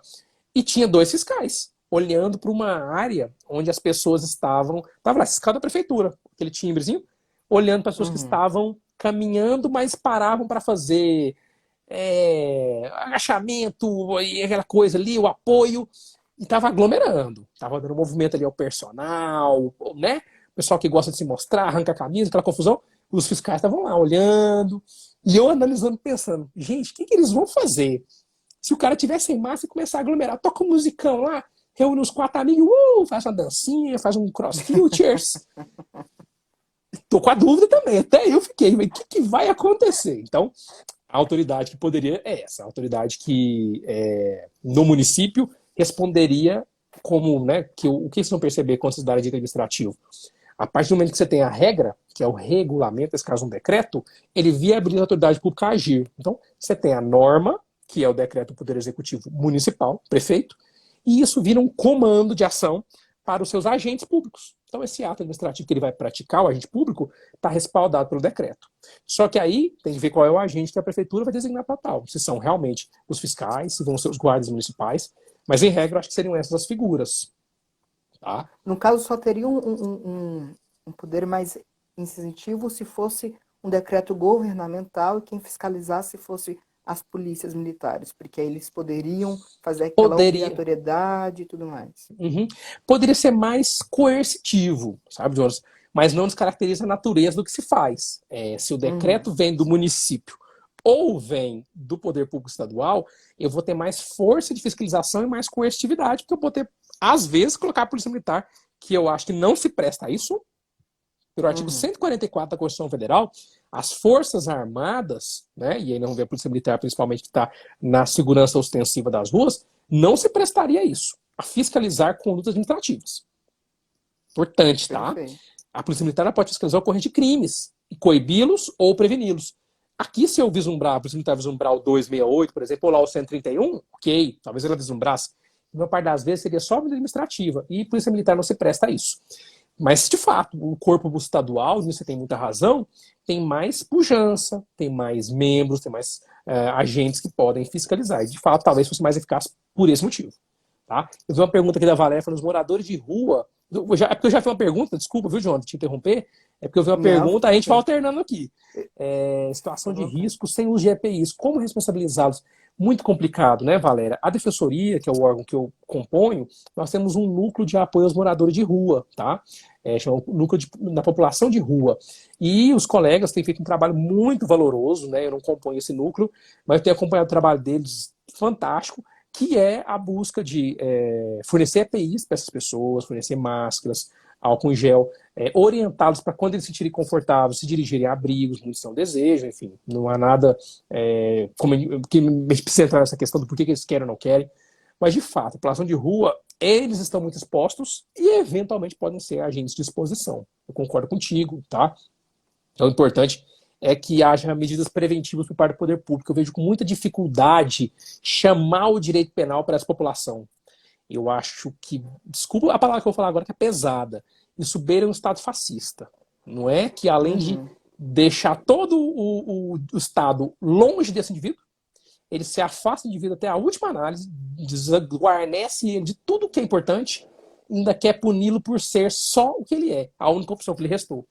e tinha 2 fiscais olhando para uma área onde as pessoas estavam. Estava lá, fiscal da prefeitura, aquele timbrezinho, olhando para as pessoas que estavam caminhando, mas paravam para fazer agachamento e aquela coisa ali, o apoio, e estava aglomerando, estava dando movimento ali ao personal, né? O pessoal que gosta de se mostrar, arranca a camisa, aquela confusão. Os fiscais estavam lá olhando, e eu analisando, pensando, gente, o que eles vão fazer? Se o cara tiver sem máscara e começar a aglomerar, toca um musicão lá, reúne uns 4 amigos, faz uma dancinha, faz um crossfiters. Tô com a dúvida também, até eu fiquei, mas o que vai acontecer? Então, a autoridade que poderia é essa, a autoridade que no município responderia como, né, que o que vocês vão perceber quando vocês darem direito administrativo? A partir do momento que você tem a regra, que é o regulamento, nesse caso um decreto, ele viabiliza a autoridade pública a agir. Então, você tem a norma, que é o decreto do Poder Executivo Municipal, prefeito, e isso vira um comando de ação para os seus agentes públicos. Então, esse ato administrativo que ele vai praticar, o agente público, está respaldado pelo decreto. Só que aí tem que ver qual é o agente que a prefeitura vai designar para tal. Se são realmente os fiscais, se vão ser os guardas municipais. Mas, em regra, acho que seriam essas as figuras. Tá? No caso, só teria um poder mais incisivo se fosse um decreto governamental e quem fiscalizasse fosse as polícias militares, porque aí eles poderiam fazer aquela obrigatoriedade e tudo mais. Poderia ser mais coercitivo, sabe, Jonas? Mas não descaracteriza a natureza do que se faz. Se o decreto vem do município ou vem do poder público estadual, eu vou ter mais força de fiscalização e mais coercitividade, porque eu vou ter, às vezes, colocar a polícia militar, que eu acho que não se presta a isso, pelo artigo 144 da Constituição Federal, as Forças Armadas, né, e aí não vê a Polícia Militar, principalmente, que está na segurança ostensiva das ruas, não se prestaria a isso, a fiscalizar condutas administrativas. Importante, tá? Perfeito. A Polícia Militar pode fiscalizar o ocorrente de crimes, e coibi-los ou preveni-los. Aqui, se eu vislumbrar, a Polícia Militar vislumbrar o 268, por exemplo, ou lá o 131, ok, talvez ela vislumbrasse. A maior parte das vezes seria só medida administrativa, e a Polícia Militar não se presta a isso. Mas, de fato, o corpo estadual, nisso você tem muita razão, tem mais pujança, tem mais membros, tem mais agentes que podem fiscalizar. E, de fato, talvez fosse mais eficaz por esse motivo. Tá? Eu vi uma pergunta aqui da Valéria, falando, os moradores de rua... É porque eu já fiz uma pergunta, desculpa, viu, João, te interromper. É porque eu vi uma pergunta, a gente vai alternando aqui. Situação de risco sem os GPIs, como responsabilizá-los? Muito complicado, né, Valéria? A Defensoria, que é o órgão que eu componho, nós temos um núcleo de apoio aos moradores de rua, tá? chama núcleo na população de rua. E os colegas têm feito um trabalho muito valoroso, né? Eu não componho esse núcleo, mas eu tenho acompanhado o trabalho deles fantástico, que é a busca de fornecer EPIs para essas pessoas, fornecer máscaras, álcool em gel, orientá-los para quando eles se sentirem confortáveis, se dirigirem a abrigos, munição, desejo, enfim, não há nada que me precisa entrar nessa questão do porquê que eles querem ou não querem, mas de fato, a população de rua, eles estão muito expostos e eventualmente podem ser agentes de exposição. Eu concordo contigo, tá? Então, o importante é que haja medidas preventivas por parte do poder público. Eu vejo com muita dificuldade chamar o direito penal para essa população. Eu acho que, desculpa a palavra que eu vou falar agora, que é pesada, isso beira um Estado fascista. Não é que além de deixar todo o Estado longe desse indivíduo, ele se afasta do indivíduo até a última análise, desguarnece ele de tudo que é importante, ainda quer puni-lo por ser só o que ele é, a única opção que lhe restou.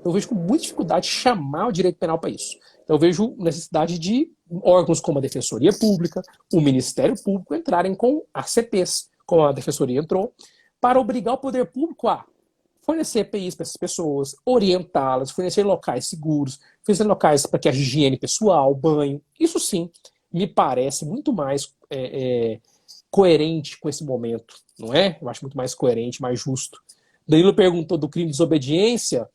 Eu vejo com muita dificuldade chamar o direito penal para isso. Então, eu vejo necessidade de órgãos como a Defensoria Pública, o Ministério Público entrarem com ACPs, como a Defensoria entrou, para obrigar o poder público a fornecer EPIs para essas pessoas, orientá-las, fornecer locais seguros, fornecer locais para que a higiene pessoal, banho, isso sim, me parece muito mais coerente com esse momento, não é? Eu acho muito mais coerente, mais justo. Danilo perguntou do crime de desobediência.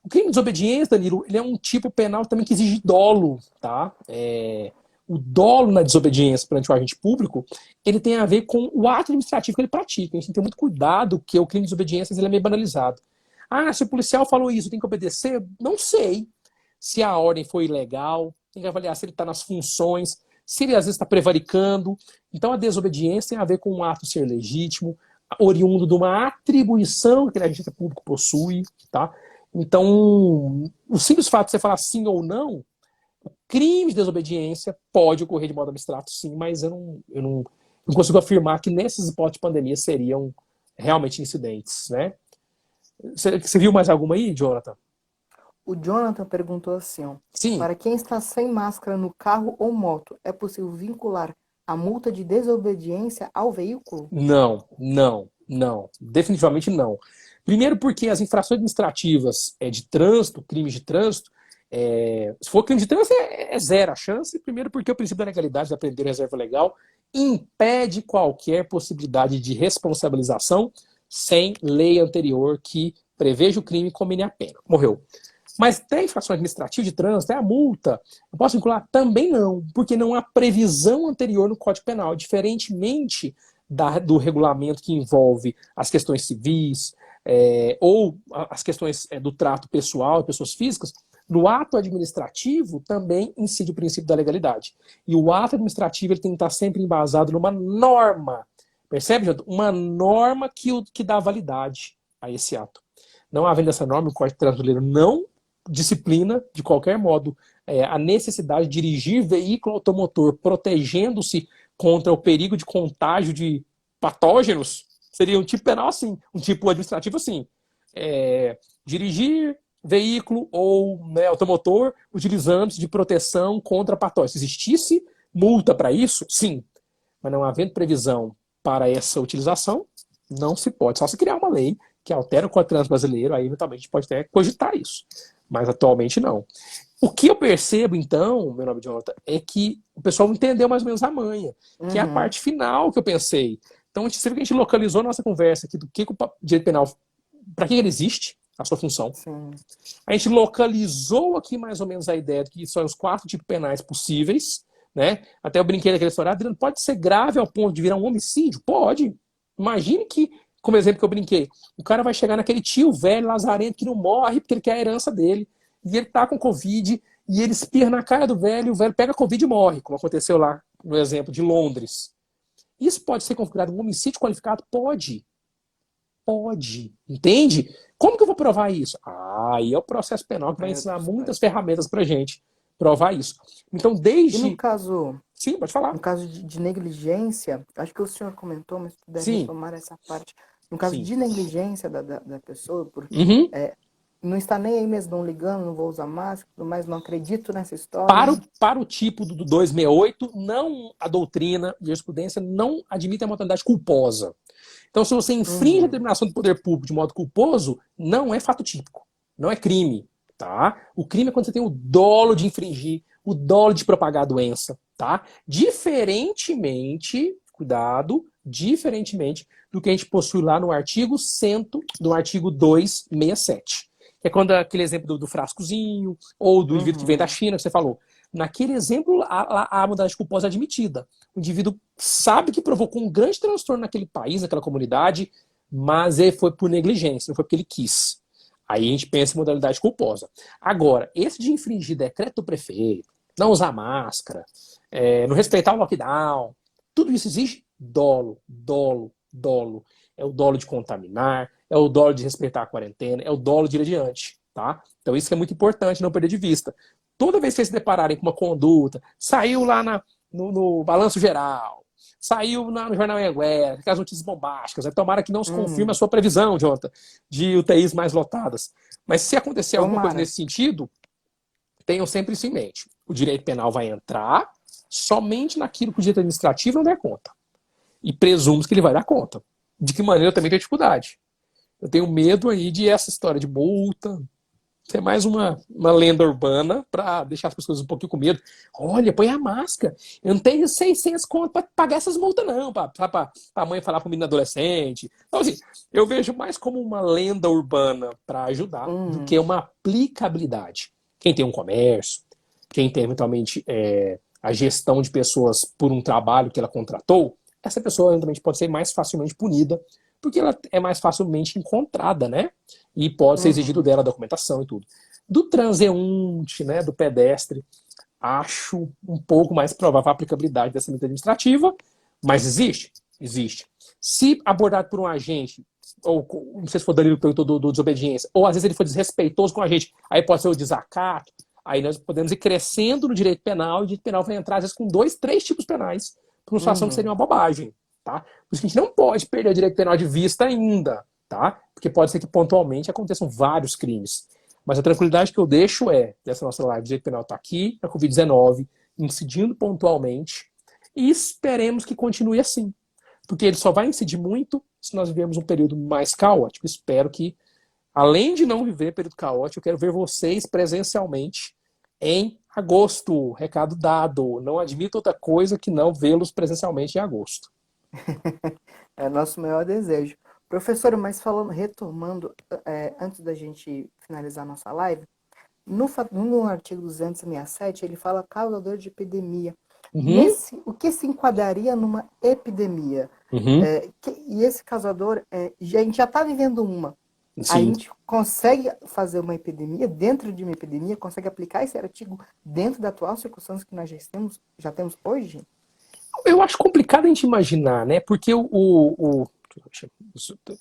O crime de desobediência, Danilo, ele é um tipo penal também que exige dolo, tá? O dolo na desobediência perante o agente público, ele tem a ver com o ato administrativo que ele pratica. A gente tem que ter muito cuidado, que o crime de desobediência ele é meio banalizado. Ah, se o policial falou isso, tem que obedecer? Não sei. Se a ordem foi ilegal, tem que avaliar se ele está nas funções, se ele às vezes está prevaricando. Então a desobediência tem a ver com um ato ser legítimo, oriundo de uma atribuição que aquele agente público possui, tá? Então, o simples fato de você falar sim ou não, o crime de desobediência pode ocorrer de modo abstrato, sim, mas eu não consigo afirmar que nessas hipóteses de pandemia seriam realmente incidentes, né? Você viu mais alguma aí, Jonathan? O Jonathan perguntou assim, ó, Sim. para quem está sem máscara no carro ou moto, é possível vincular a multa de desobediência ao veículo? Não, não, não. Definitivamente não. Primeiro porque as infrações administrativas de trânsito, crimes de trânsito, se for crime de trânsito é zero a chance. Primeiro porque o princípio da legalidade, da prender reserva legal, impede qualquer possibilidade de responsabilização sem lei anterior que preveja o crime e comine a pena. Morreu. Mas tem infração administrativa de trânsito, é a multa. Eu posso vincular? Também não, porque não há previsão anterior no Código Penal, diferentemente do regulamento que envolve as questões civis ou as questões do trato pessoal e pessoas físicas. No ato administrativo também incide o princípio da legalidade. E o ato administrativo ele tem que estar sempre embasado numa norma. Percebe, Jota? Uma norma que dá validade a esse ato. Não havendo essa norma, o Código Brasileiro não disciplina, de qualquer modo, a necessidade de dirigir veículo automotor protegendo-se contra o perigo de contágio de patógenos, seria um tipo penal assim, um tipo administrativo assim. Dirigir veículo ou automotor utilizando-se de proteção contra patógenos. Se existisse multa para isso, sim. Mas não havendo previsão para essa utilização, não se pode. Só se criar uma lei que altera o Código de Trânsito brasileiro, aí eventualmente a gente pode até cogitar isso. Mas atualmente não. O que eu percebo, então, meu nome é Jonathan, é que o pessoal entendeu mais ou menos a manha, que é a parte final que eu pensei. Então, você viu que a gente localizou a nossa conversa aqui do que o direito penal, para que ele existe, a sua função. Sim. A gente localizou aqui mais ou menos a ideia de que são os 4 tipos penais possíveis, né? Até eu brinquei daquela história, Adriano, pode ser grave ao ponto de virar um homicídio? Pode. Imagine que, como exemplo que eu brinquei, o cara vai chegar naquele tio velho, lazarento, que não morre porque ele quer a herança dele, e ele tá com Covid, e ele espirra na cara do velho, e o velho pega Covid e morre, como aconteceu lá no exemplo de Londres. Isso pode ser configurado um homicídio qualificado? Pode. Pode. Entende? Como que eu vou provar isso? Aí é o processo penal que vai ensinar muitas ferramentas pra gente provar isso. Então, desde... E no caso... Sim, pode falar. No caso de negligência, acho que o senhor comentou, mas tu deve retomar essa parte. No caso de negligência da pessoa, por não está nem aí mesmo, não ligando, não vou usar máscara, mas não acredito nessa Para história. o tipo do 268, não, a doutrina e a jurisprudência não admitem a mortalidade culposa. Então, se você infringe a Uhum, determinação do poder público de modo culposo, não é fato típico, não é crime, tá? O crime é quando você tem o dolo de infringir, o dolo de propagar a doença, tá? Diferentemente, cuidado, diferentemente do que a gente possui lá no artigo 100, do artigo 267. Que é quando aquele exemplo do frascozinho, ou do indivíduo que vem da uhum, China, que você falou. Naquele exemplo, a modalidade culposa é admitida. O indivíduo sabe que provocou um grande transtorno naquele país, naquela comunidade, mas ele foi por negligência, não foi porque ele quis. Aí a gente pensa em modalidade culposa. Agora, esse de infringir decreto do prefeito, não usar máscara, não respeitar o lockdown, tudo isso exige dolo, dolo, dolo. É o dolo de contaminar, é o dolo de respeitar a quarentena, é o dolo de ir adiante, tá? Então isso é muito importante não perder de vista. Toda vez que vocês se depararem com uma conduta, saiu lá no Balanço Geral, saiu no Jornal Anhanguera, aquelas notícias bombásticas, tomara que não se confirme a uhum. sua previsão, Jonathan, de UTIs mais lotadas. Mas se acontecer alguma coisa Tomara. nesse sentido, tenham sempre isso em mente. O direito penal vai entrar somente naquilo que o direito administrativo não der conta. E presumo que ele vai dar conta. De que maneira eu também tenho dificuldade. Eu tenho medo aí de essa história de multa, ser mais uma lenda urbana para deixar as pessoas um pouquinho com medo. Olha, põe a máscara. Eu não tenho 600 conto para pagar essas multas, não. Para a mãe falar para o menino adolescente. Então, assim, eu vejo mais como uma lenda urbana para ajudar do que Uhum, uma aplicabilidade. Quem tem um comércio, quem tem eventualmente a gestão de pessoas por um trabalho que ela contratou, essa pessoa eventualmente pode ser mais facilmente punida, porque ela é mais facilmente encontrada, né? E pode ser exigido uhum. dela a documentação e tudo. Do transeunte, né, do pedestre, acho um pouco mais provável a aplicabilidade dessa medida administrativa, mas existe? Existe. Se abordado por um agente, ou não sei se for Danilo que perguntou do desobediência, ou às vezes ele foi desrespeitoso com a gente, aí pode ser o desacato, aí nós podemos ir crescendo no direito penal, e o direito penal vai entrar às vezes com 2, 3 tipos penais, por uma situação que seria uma Uhum. bobagem, tá? Por isso que a gente não pode perder o direito penal de vista ainda, tá? Porque pode ser que pontualmente aconteçam vários crimes. Mas a tranquilidade que eu deixo é, dessa nossa live, o direito penal está aqui, a Covid-19, incidindo pontualmente, e esperemos que continue assim. Porque ele só vai incidir muito se nós vivermos um período mais caótico. Espero que, além de não viver período caótico, eu quero ver vocês presencialmente em agosto. Recado dado. Não admito outra coisa que não vê-los presencialmente em agosto. É nosso maior desejo. Professor, mas falando, retomando, antes da gente finalizar nossa live, no artigo 267, ele fala causador de epidemia. Uhum, O que se enquadraria numa epidemia? uhum, E esse causador, a gente já está vivendo uma. A sim. gente consegue fazer uma epidemia, dentro de uma epidemia, consegue aplicar esse artigo dentro da atual circunstância que nós já temos hoje? Eu acho complicado a gente imaginar, né? Porque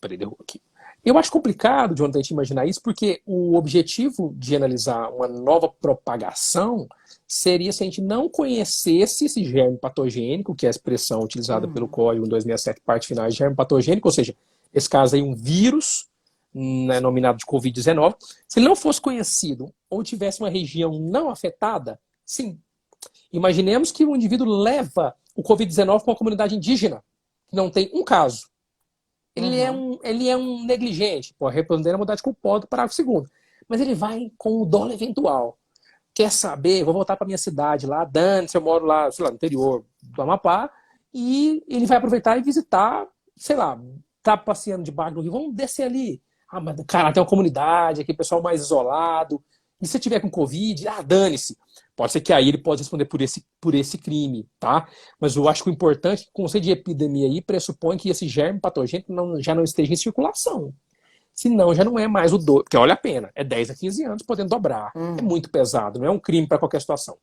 peraí, derrubou aqui. Eu acho complicado, Jonathan, a gente imaginar isso, porque o objetivo de analisar uma nova propagação seria se a gente não conhecesse esse germe patogênico, que é a expressão utilizada pelo Uhum, Código 1267, parte final, germe patogênico, ou seja, esse caso aí, um vírus, né, nominado de Covid-19, se ele não fosse conhecido ou tivesse uma região não afetada, sim. Imaginemos que o indivíduo leva o Covid-19 para uma comunidade indígena, que não tem um caso. uhum, Ele é um negligente, pode responder a modalidade culposa do parágrafo 2º. Mas ele vai com o dolo eventual. Quer saber? Vou voltar para minha cidade lá, dane-se, eu moro lá, sei lá, no interior do Amapá, e ele vai aproveitar e visitar, sei lá, tá passeando de barco no Rio, vamos descer ali. Ah, mas, cara, tem uma comunidade aqui, pessoal mais isolado. E se tiver com Covid, dane-se. Pode ser que aí ele pode responder por esse crime, tá? Mas eu acho que o importante é que o conceito de epidemia aí pressupõe que esse germe patogênico já não esteja em circulação. Senão já não é mais o dobro, porque olha a pena, é 10 a 15 anos podendo dobrar. É uhum. muito pesado, não é um crime para qualquer situação.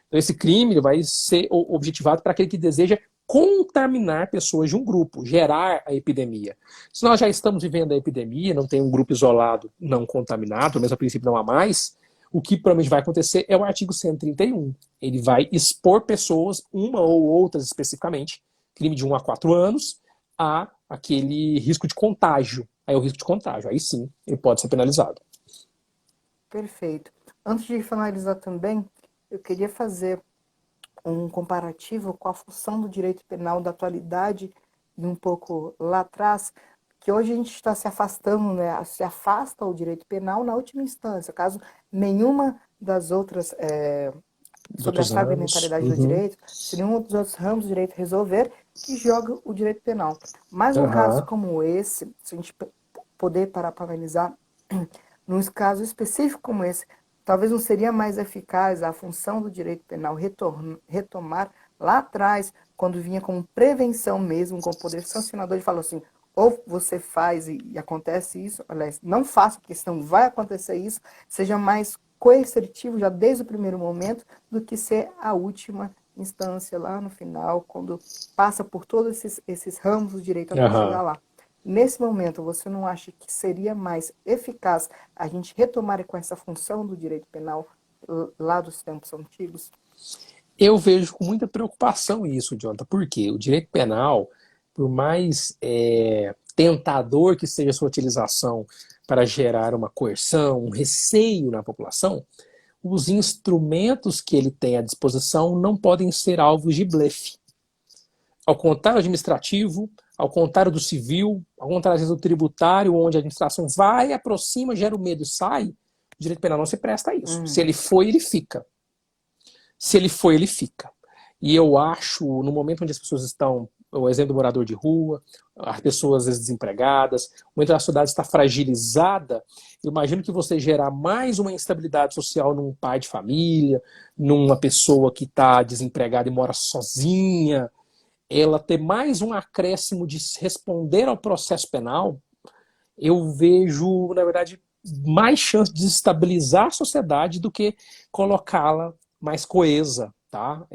Então esse crime vai ser objetivado para aquele que deseja contaminar pessoas de um grupo, gerar a epidemia. Se nós já estamos vivendo a epidemia, não tem um grupo isolado não contaminado, pelo menos a princípio não há mais, o que provavelmente vai acontecer é o artigo 131. Ele vai expor pessoas, uma ou outras especificamente, crime de 1 a 4 anos, a aquele risco de contágio. Aí o risco de contágio, aí sim, ele pode ser penalizado. Perfeito. Antes de finalizar também, eu queria fazer um comparativo com a função do direito penal da atualidade e um pouco lá atrás, que hoje a gente está se afastando, né? Se afasta o direito penal na última instância, caso nenhuma das outras, Dos sobre a outros anos. fragmentariedade do Uhum. direito, se nenhum dos outros ramos do direito resolver, que joga o direito penal. Mas num caso Aham. como esse, se a gente poder parar para analisar, num caso específico como esse, talvez não seria mais eficaz a função do direito penal retomar lá atrás, quando vinha como prevenção mesmo, com o poder sancionador, e falou assim, ou você faz e acontece isso, aliás, não faça, porque senão vai acontecer isso, seja mais coercitivo já desde o primeiro momento, do que ser a última instância lá no final, quando passa por todos esses ramos do direito até chegar Aham. lá. Nesse momento, você não acha que seria mais eficaz a gente retomar com essa função do direito penal lá dos tempos antigos? Eu vejo com muita preocupação isso, Jonathan, porque o direito penal, por mais tentador que seja a sua utilização para gerar uma coerção, um receio na população, os instrumentos que ele tem à disposição não podem ser alvos de blefe. Ao contrário do administrativo, ao contrário do civil, ao contrário às vezes, do tributário, onde a administração vai, aproxima, gera o medo e sai, o direito penal não se presta a isso. Se ele foi, ele fica. Se ele foi, ele fica. E eu acho, no momento onde as pessoas estão, o exemplo do morador de rua, as pessoas às vezes desempregadas, o momento a sociedade está fragilizada, eu imagino que você gerar mais uma instabilidade social num pai de família, numa pessoa que está desempregada e mora sozinha, ela ter mais um acréscimo de responder ao processo penal, eu vejo, na verdade, mais chance de desestabilizar a sociedade do que colocá-la mais coesa, tá?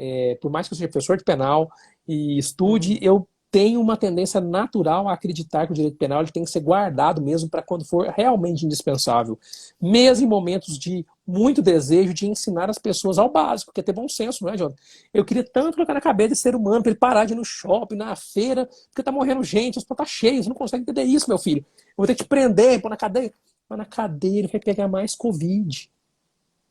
Por mais que eu seja professor de penal e estude, Uhum. eu tenho uma tendência natural a acreditar que o direito penal ele tem que ser guardado mesmo para quando for realmente indispensável, mesmo em momentos de muito desejo de ensinar as pessoas ao básico, que é ter bom senso, não é, Jonathan? Eu queria tanto colocar na cabeça desse ser humano para ele parar de ir no shopping, na feira, porque tá morrendo gente, os pontos tá cheios, você não consegue entender isso, meu filho. Eu vou ter que te prender, pôr na cadeia. Mas na cadeia ele vai pegar mais Covid.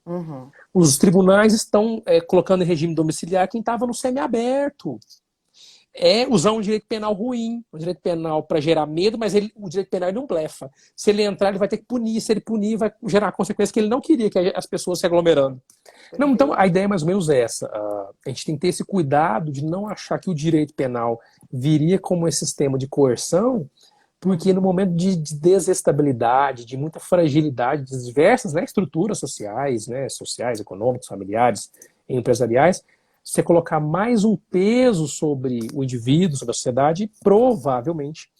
Uhum. Os tribunais estão colocando em regime domiciliar quem estava no semiaberto. É usar um direito penal ruim, um direito penal para gerar medo, mas o direito penal ele não blefa. Se ele entrar, ele vai ter que punir. Se ele punir, vai gerar consequências que ele não queria, que é as pessoas se aglomerando. Não, então a Perfeito. ideia é mais ou menos essa. A gente tem que ter esse cuidado de não achar que o direito penal viria como esse sistema de coerção, porque no Uhum. momento de desestabilidade, de muita fragilidade de diversas, né, estruturas sociais, né, sociais, econômicas, familiares, empresariais, você colocar mais um peso sobre o indivíduo, sobre a sociedade, provavelmente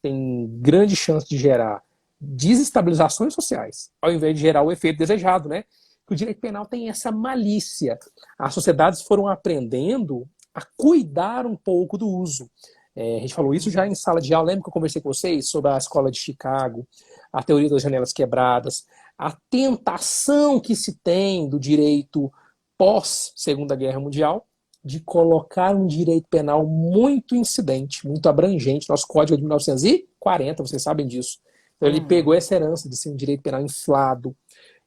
tem grande chance de gerar desestabilizações sociais, ao invés de gerar o efeito desejado, né? Que o direito penal tem essa malícia. As sociedades foram aprendendo a cuidar um pouco do uso. A gente falou isso já Uhum. em sala de aula. Lembra que eu conversei com vocês sobre a escola de Chicago, a teoria das janelas quebradas, a tentação que se tem do direito pós Segunda Guerra Mundial de colocar um direito penal muito incidente, muito abrangente. Nosso Código é de 1940, vocês sabem disso. Então ele pegou Uhum. essa herança de ser um direito penal inflado.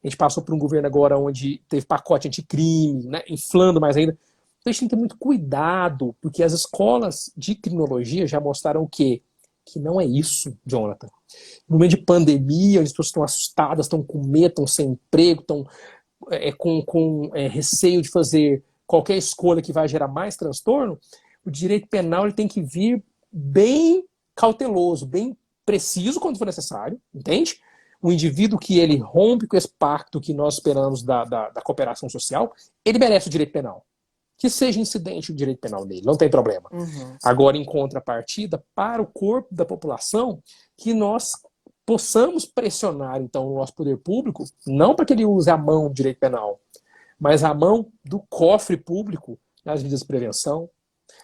A gente passou por um governo agora onde teve pacote anticrime, né, inflando mais ainda. Então a gente tem que ter muito cuidado, porque as escolas de criminologia já mostraram o quê? Que não é isso, Jonathan. No momento de pandemia, as pessoas estão assustadas, estão com medo, estão sem emprego, estão com receio de fazer qualquer escolha que vai gerar mais transtorno, o direito penal ele tem que vir bem cauteloso, bem preciso quando for necessário, entende? O indivíduo que ele rompe com esse pacto que nós esperamos da cooperação social, ele merece o direito penal. Que seja incidente o direito penal dele, não tem problema. Uhum. Agora, em contrapartida, para o corpo da população, que nós possamos pressionar, então, o nosso poder público, não para que ele use a mão do direito penal, mas a mão do cofre público nas medidas de prevenção,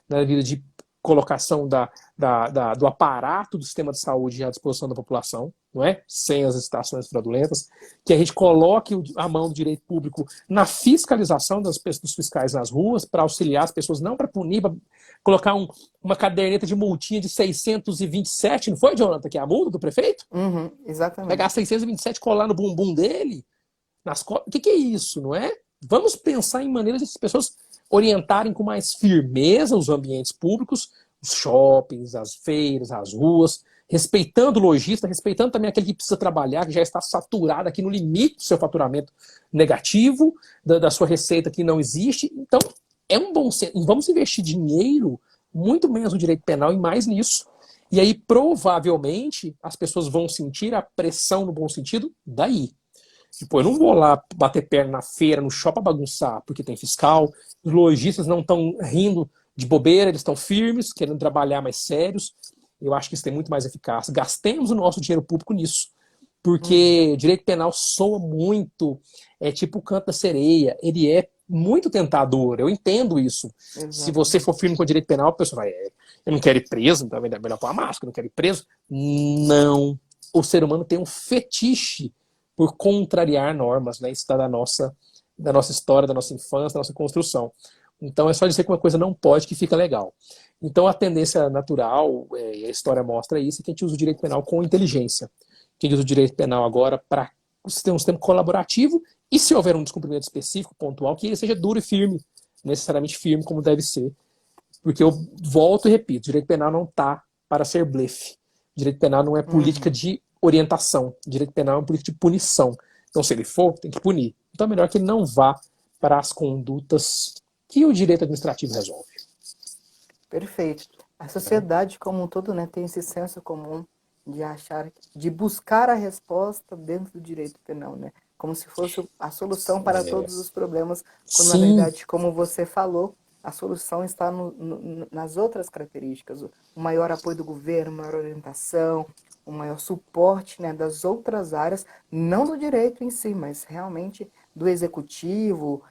na medida de colocação do aparato do sistema de saúde à disposição da população, não é? Sem as licitações fraudulentas, que a gente coloque a mão do direito público na fiscalização dos fiscais nas ruas, para auxiliar as pessoas, não para punir, para colocar uma caderneta de multinha de 627, não foi, Jonathan, que é a multa do prefeito? Uhum. Pegar Exatamente. 627 e colar no bumbum dele, O que é isso, não é? Vamos pensar em maneiras de as pessoas orientarem com mais firmeza os ambientes públicos, os shoppings, as feiras, as ruas, respeitando o lojista, respeitando também aquele que precisa trabalhar, que já está saturado aqui no limite do seu faturamento negativo, da sua receita que não existe. Então, é um bom senso. Vamos investir dinheiro, muito menos no direito penal e mais nisso. E aí, provavelmente, as pessoas vão sentir a pressão no bom sentido daí. Tipo, eu não vou lá bater perna na feira, no shopping pra bagunçar, porque tem fiscal, os lojistas não estão rindo de bobeira, eles estão firmes, querendo trabalhar mais sérios. Eu acho que isso é muito mais eficaz. Gastemos o nosso dinheiro público nisso. Porque direito penal soa muito, é tipo o canto da sereia, ele é muito tentador, eu entendo isso. Se você Exatamente. for firme com o direito penal, a pessoa vai, eu não quero ir preso, então é melhor pôr a máscara, eu não quero ir preso. Não. O ser humano tem um fetiche por contrariar normas, né? Isso está da nossa história, da nossa infância, da nossa construção. Então é só dizer que uma coisa não pode que fica legal. Então a tendência natural, a história mostra isso, é que a gente usa o direito penal com inteligência. Que usa o direito penal agora para ter um sistema colaborativo e se houver um descumprimento específico, pontual, que ele seja duro e firme, necessariamente firme como deve ser. Porque eu volto e repito, direito penal não está para ser blefe. Direito penal não é política Uhum. de orientação. Direito penal é uma política de punição. Então, se ele for, tem que punir. Então, é melhor que ele não vá para as condutas que o direito administrativo resolve. Perfeito. A Né? sociedade como um todo, né, tem esse senso comum de achar, de buscar a resposta dentro do direito penal, né? Como se fosse a solução para todos os problemas, quando na Sim. verdade, como você falou, a solução está nas outras características, o maior apoio do governo, maior orientação, o maior suporte, né, das outras áreas, não do direito em si, mas realmente do executivo,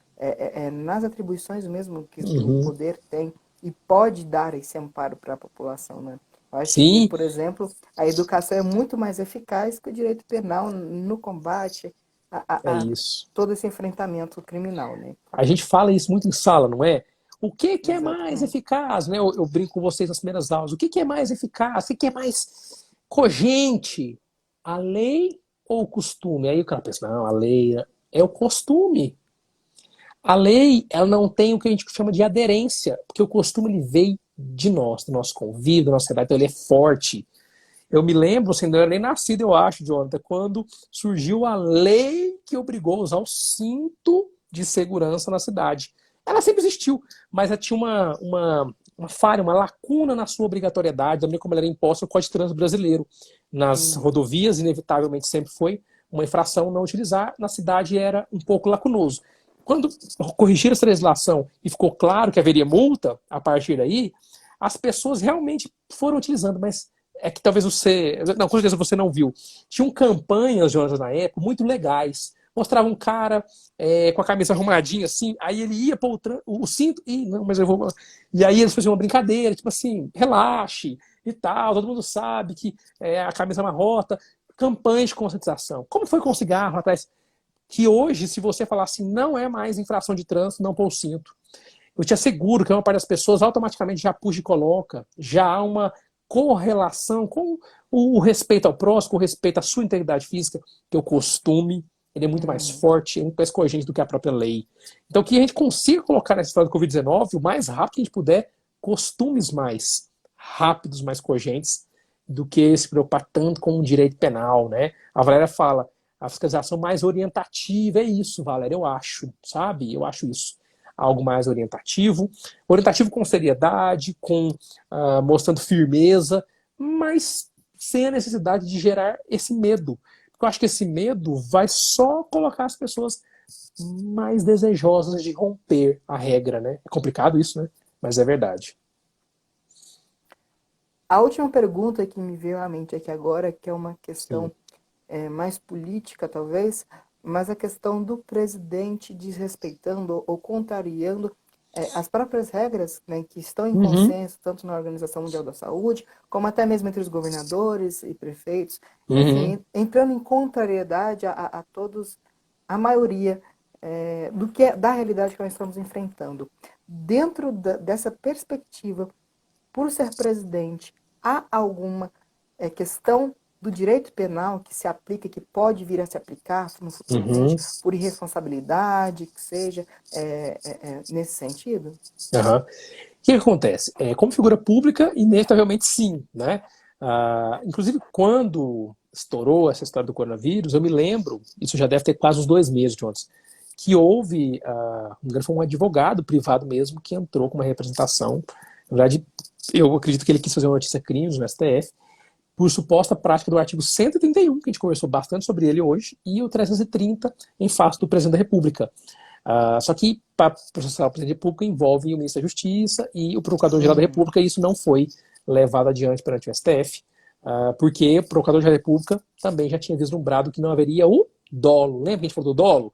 nas atribuições mesmo que o Uhum. poder tem e pode dar esse amparo para a população, né? Eu acho que, Sim, por exemplo, a educação é muito mais eficaz que o direito penal no combate é a isso. todo esse enfrentamento criminal, né? A gente fala isso muito em sala, não é? O que é mais Exatamente. eficaz, né? Eu brinco com vocês nas primeiras aulas. O que é mais eficaz? O que é mais cogente? A lei ou o costume? Aí o cara pensa, não, a lei é o costume. A lei, ela não tem o que a gente chama de aderência, porque o costume ele veio de nós, do nosso convívio, da nossa sociedade, então ele é forte. Eu me lembro, assim, não era nem nascido, eu acho, Jonathan, quando surgiu a lei que obrigou a usar o cinto de segurança na cidade. Ela sempre existiu, mas ela tinha uma falha, uma lacuna na sua obrigatoriedade, da maneira como ela era imposta no Código de Trânsito Brasileiro. Nas Uhum. rodovias, inevitavelmente, sempre foi uma infração não utilizar, na cidade era um pouco lacunoso. Quando corrigiram essa legislação e ficou claro que haveria multa a partir daí, as pessoas realmente foram utilizando, mas é que talvez você. Não, com certeza você não viu. Tinham campanhas, Jonas, na época, muito legais. Mostrava um cara com a camisa arrumadinha, assim, aí ele ia pôr o cinto, e não, mas eu vou. E aí eles faziam uma brincadeira, tipo assim, relaxe e tal, todo mundo sabe que a camisa amarrota, campanhas de conscientização. Como foi com o cigarro atrás? Que hoje, se você falar assim, não é mais infração de trânsito, não pôr o cinto. Eu te asseguro que uma parte das pessoas automaticamente já puxa e coloca. Já há uma correlação com o respeito ao próximo, com o respeito à sua integridade física, que o costume ele é muito mais Uhum. forte, é muito mais cogente do que a própria lei. Então, que a gente consiga colocar nessa história do Covid-19 o mais rápido que a gente puder, costumes mais rápidos, mais cogentes, do que se preocupar tanto com o direito penal, né? A Valéria fala, a fiscalização mais orientativa, é isso, Valéria, eu acho, sabe? Eu acho isso algo mais orientativo, orientativo com seriedade, com mostrando firmeza, mas sem a necessidade de gerar esse medo. Porque eu acho que esse medo vai só colocar as pessoas mais desejosas de romper a regra, né? É complicado isso, né? Mas é verdade. A última pergunta que me veio à mente aqui agora, que é uma Sim. questão mais política, talvez, mas a questão do presidente desrespeitando ou contrariando as próprias regras, né, que estão em Uhum. consenso, tanto na Organização Mundial da Saúde, como até mesmo entre os governadores e prefeitos, Uhum. enfim, entrando em contrariedade a todos, a maioria do que da realidade que nós estamos enfrentando. Dentro dessa perspectiva, por ser presidente, há alguma questão do direito penal que se aplica, que pode vir a se aplicar no futuro, que seja por irresponsabilidade, que seja nesse sentido? Uhum. O que acontece? Como figura pública, inevitavelmente sim, né? Inclusive, quando estourou essa história do coronavírus, eu me lembro, isso já deve ter quase uns 2 meses, Jones, que houve, foi um advogado privado mesmo que entrou com uma representação. Na verdade, eu acredito que ele quis fazer uma notícia crime no STF, por suposta prática do artigo 131, que a gente conversou bastante sobre ele hoje, e o 330, em face do presidente da República. Só que para processar o presidente da República envolve o ministro da Justiça e o Procurador-Geral da República, e isso não foi levado adiante perante o STF, porque o Procurador-Geral da República também já tinha vislumbrado que não haveria o dolo. Lembra que a gente falou do dolo?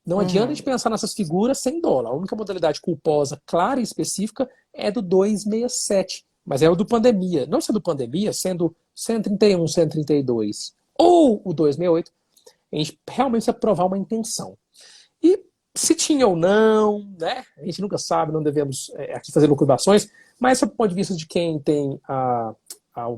Não adianta a gente pensar nessas figuras sem dolo. A única modalidade culposa clara e específica é do 267, mas é o do pandemia. Não sendo pandemia, sendo 131, 132 ou o 268, a gente realmente precisa provar uma intenção. E se tinha ou não, né? A gente nunca sabe, não devemos aqui fazer lucubrações, mas do ponto de vista de quem tem a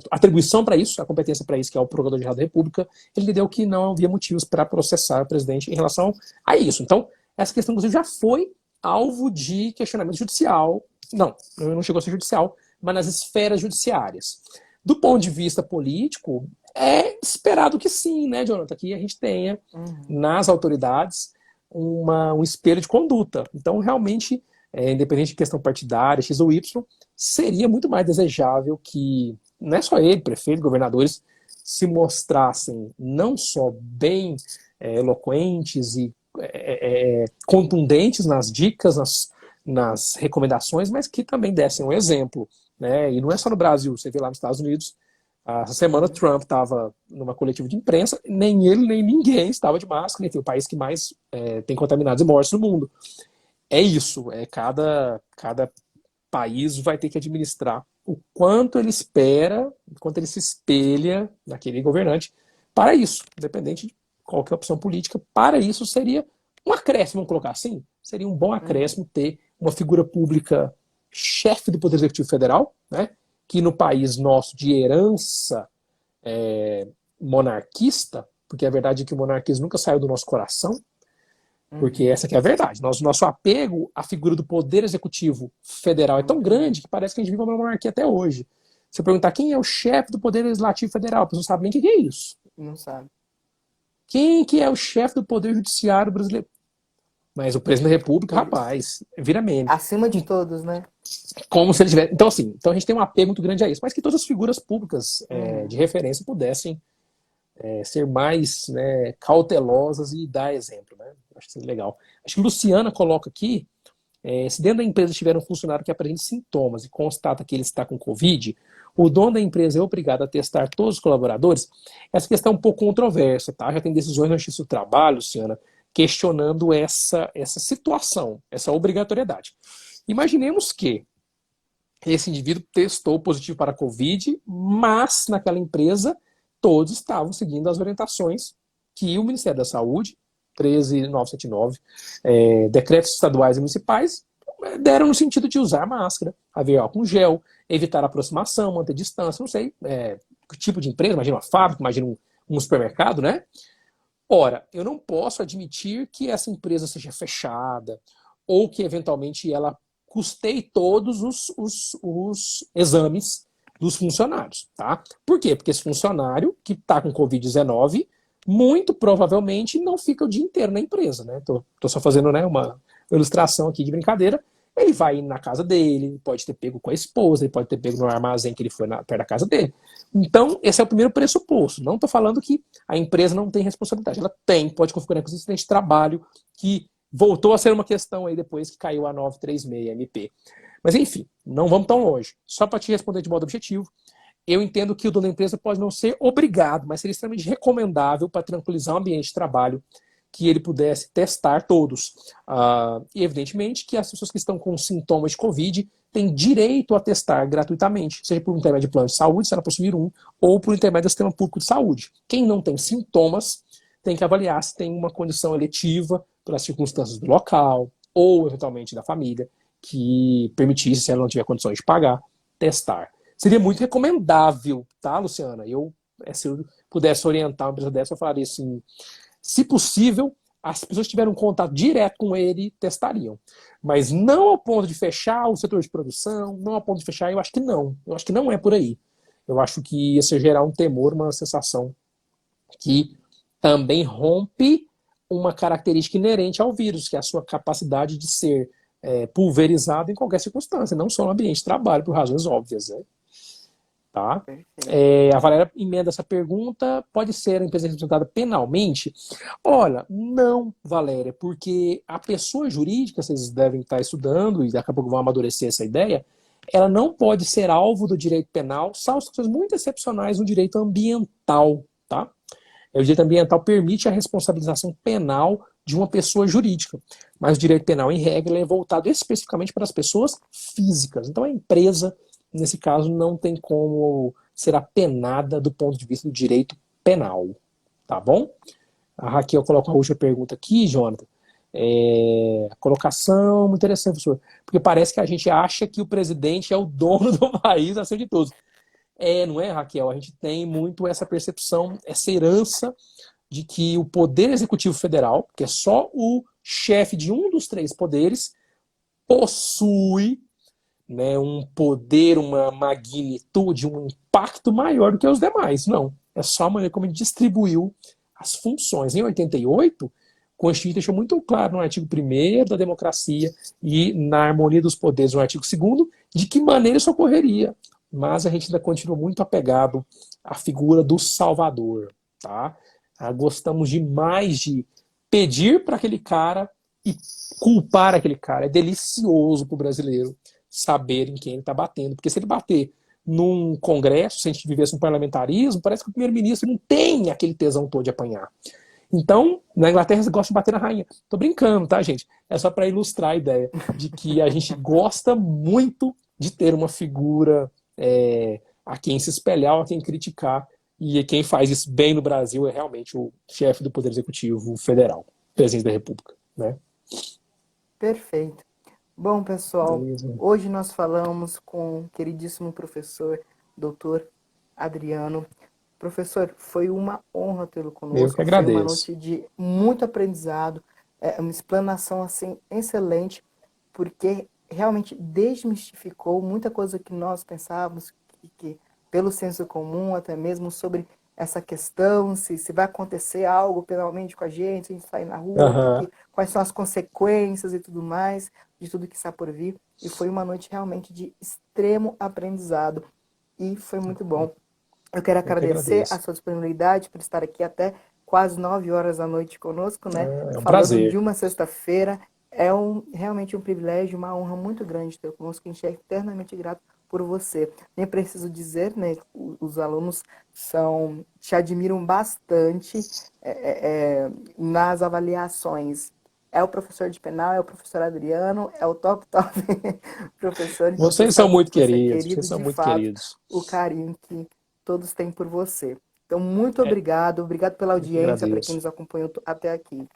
atribuição para isso, a competência para isso, que é o Procurador-Geral da República, ele deu que não havia motivos para processar o presidente em relação a isso. Então, essa questão, inclusive, já foi alvo de questionamento judicial. Não chegou a ser judicial, mas nas esferas judiciárias. Do ponto de vista político, é esperado que sim, né, Jonathan? Que a gente tenha nas autoridades um espelho de conduta. Então, realmente, independente de questão partidária, X ou Y, seria muito mais desejável que, não é só ele, prefeito, governadores, se mostrassem não só bem eloquentes e contundentes nas dicas, nas recomendações, mas que também dessem um exemplo. Né? E não é só no Brasil, você vê lá nos Estados Unidos, essa semana Trump estava numa coletiva de imprensa, nem ele nem ninguém estava de máscara, enfim, o país que mais tem contaminados e mortes no mundo. É isso, cada país vai ter que administrar o quanto ele espera, o quanto ele se espelha naquele governante para isso, independente de qualquer opção política. Para isso seria um acréscimo, vamos colocar assim, seria um bom acréscimo ter uma figura pública chefe do Poder Executivo Federal, né, que no país nosso de herança monarquista, porque a verdade é que o monarquismo nunca saiu do nosso coração, porque essa que é a verdade. Nosso apego à figura do Poder Executivo Federal é tão grande que parece que a gente vive uma monarquia até hoje. Se eu perguntar quem é o chefe do Poder Legislativo Federal, a pessoa não sabe nem o que é isso. Não sabe. Quem que é o chefe do Poder Judiciário brasileiro? Mas o presidente da República, rapaz, vira meme. Acima de todos, né? Como se ele tivesse... Então, assim, então a gente tem um apego muito grande a isso. Mas que todas as figuras públicas de referência pudessem ser mais, né, cautelosas e dar exemplo. Né? Acho que seria legal. Acho que Luciana coloca aqui, se dentro da empresa tiver um funcionário que apresente sintomas e constata que ele está com Covid, o dono da empresa é obrigado a testar todos os colaboradores. Essa questão é um pouco controversa, tá? Já tem decisões na Justiça do Trabalho, Luciana, questionando essa situação, essa obrigatoriedade. Imaginemos que esse indivíduo testou positivo para a Covid, mas naquela empresa todos estavam seguindo as orientações que o Ministério da Saúde, 13979, decretos estaduais e municipais, deram no sentido de usar máscara, haver álcool gel, evitar aproximação, manter distância, não sei que tipo de empresa, imagina uma fábrica, imagina um supermercado, né? Ora, eu não posso admitir que essa empresa seja fechada ou que eventualmente ela custeie todos os exames dos funcionários, tá? Por quê? Porque esse funcionário que está com Covid-19 muito provavelmente não fica o dia inteiro na empresa, né? Tô só fazendo, né, uma ilustração aqui de brincadeira. Ele vai na casa dele, pode ter pego com a esposa, ele pode ter pego no armazém que ele foi perto da casa dele. Então, esse é o primeiro pressuposto. Não estou falando que a empresa não tem responsabilidade. Ela tem, pode configurar com acidente de trabalho, que voltou a ser uma questão aí depois que caiu a 936-MP. Mas, enfim, não vamos tão longe. Só para te responder de modo objetivo, eu entendo que o dono da empresa pode não ser obrigado, mas seria extremamente recomendável para tranquilizar o ambiente de trabalho que ele pudesse testar todos. E, evidentemente, que as pessoas que estão com sintomas de Covid têm direito a testar gratuitamente, seja por intermédio de plano de saúde, se ela possuir um, ou por intermédio do sistema público de saúde. Quem não tem sintomas tem que avaliar se tem uma condição eletiva pelas circunstâncias do local, ou, eventualmente, da família, que permitisse, se ela não tiver condições de pagar, testar. Seria muito recomendável, tá, Luciana? Eu pudesse orientar uma empresa dessa, eu falaria assim, se possível, as pessoas que tiveram um contato direto com ele testariam. Mas não ao ponto de fechar o setor de produção, não ao ponto de fechar, eu acho que não. Eu acho que não é por aí. Eu acho que isso ia gerar um temor, uma sensação que também rompe uma característica inerente ao vírus, que é a sua capacidade de ser pulverizado em qualquer circunstância, não só no ambiente de trabalho, por razões óbvias. Né? Tá? A Valéria emenda essa pergunta, pode ser a empresa representada penalmente? Olha, não, Valéria, porque a pessoa jurídica, vocês devem estar estudando e daqui a pouco vão amadurecer essa ideia, ela não pode ser alvo do direito penal, salvo situações muito excepcionais no direito ambiental. Tá? O direito ambiental permite a responsabilização penal de uma pessoa jurídica, mas o direito penal, em regra, é voltado especificamente para as pessoas físicas. Então, a empresa, nesse caso, não tem como ser apenada do ponto de vista do direito penal. Tá bom? A Raquel coloca a última pergunta aqui, Jonathan. Colocação interessante, professor, porque parece que a gente acha que o presidente é o dono do país acima de todos. Não é, Raquel? A gente tem muito essa percepção, essa herança de que o Poder Executivo Federal, que é só o chefe de um dos três poderes, possui, né, um poder, uma magnitude, um impacto maior do que os demais. Não. É só a maneira como ele distribuiu as funções. Em 88, o Constituinte deixou muito claro no artigo 1º da democracia e na harmonia dos poderes no artigo 2º de que maneira isso ocorreria. Mas a gente ainda continua muito apegado à figura do Salvador. Tá? Gostamos demais de pedir para aquele cara e culpar aquele cara. É delicioso para o brasileiro saber em quem ele está batendo. Porque se ele bater num congresso, se a gente vivesse um parlamentarismo, parece que o primeiro-ministro não tem aquele tesão todo de apanhar. Então, na Inglaterra, você gosta de bater na rainha. Tô brincando, tá, gente? É só para ilustrar a ideia de que a gente gosta muito de ter uma figura a quem se espelhar, a quem criticar. E quem faz isso bem no Brasil é realmente o chefe do Poder Executivo Federal, presidente da República. Né? Perfeito. Bom, pessoal, Beleza. hoje nós falamos com o queridíssimo professor, doutor Adriano. Professor, foi uma honra tê-lo Eu que conosco, foi uma agradeço. noite de muito aprendizado, uma explanação assim excelente, porque realmente desmistificou muita coisa que nós pensávamos, que pelo senso comum, até mesmo sobre essa questão, se vai acontecer algo penalmente com a gente, se a gente sair na rua, Uhum. quais são as consequências e tudo mais, de tudo que está por vir. E foi uma noite realmente de extremo aprendizado. E foi muito bom. Eu quero Eu que agradecer a agradeço. sua disponibilidade por estar aqui até quase 9 horas da noite conosco, né? É um Falando de prazer. uma sexta-feira. Realmente um privilégio, uma honra muito grande ter conosco. A gente é eternamente grato por você. Nem preciso dizer, né? Os alunos te admiram bastante nas avaliações. É o professor de penal, é o professor Adriano, é o top professor. Então você Vocês são sabe muito que você é queridos, vocês querido são de muito fato, queridos. o carinho que todos têm por você. Então, muito É, obrigado. Obrigado pela eu que audiência, para quem agradeço. nos acompanhou até aqui.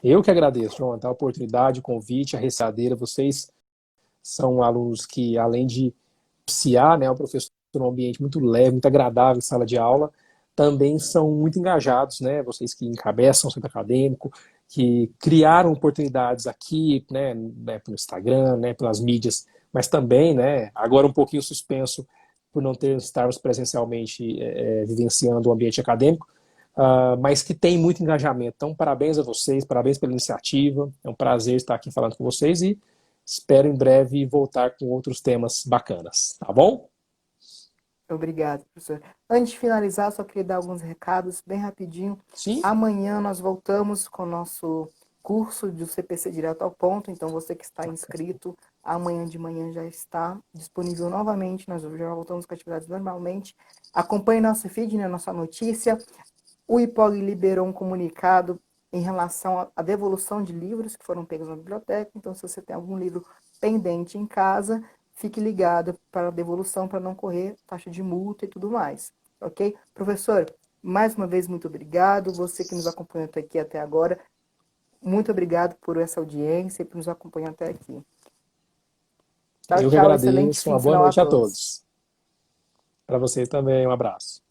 Eu que agradeço, João, a oportunidade, o convite, a receadeira. Vocês são alunos que, além de propiciar, né, o professor num ambiente muito leve, muito agradável em sala de aula, também são muito engajados, né? Vocês que encabeçam o centro acadêmico, que criaram oportunidades aqui, né, pelo Instagram, né, pelas mídias, mas também, né, agora um pouquinho suspenso por não ter estarmos presencialmente vivenciando o ambiente acadêmico, mas que tem muito engajamento. Então, parabéns a vocês, parabéns pela iniciativa. É um prazer estar aqui falando com vocês e espero em breve voltar com outros temas bacanas, tá bom? Obrigado, professor. Antes de finalizar, só queria dar alguns recados bem rapidinho. Sim? Amanhã nós voltamos com o nosso curso do CPC Direto ao Ponto. Então, você que está inscrito, amanhã de manhã já está disponível novamente. Nós já voltamos com atividades normalmente. Acompanhe nosso feed, né, nossa notícia. O IPOG liberou um comunicado em relação à devolução de livros que foram pegos na biblioteca. Então, se você tem algum livro pendente em casa, fique ligado para a devolução, para não correr taxa de multa e tudo mais. Ok? Professor, mais uma vez, muito obrigado. Você que nos acompanhou aqui até agora, muito obrigado por essa audiência e por nos acompanhar até aqui. Tchau, Eu que tchau. Excelente agradeço. fim Uma de boa semana a noite a todos. todos. Para vocês também, um abraço.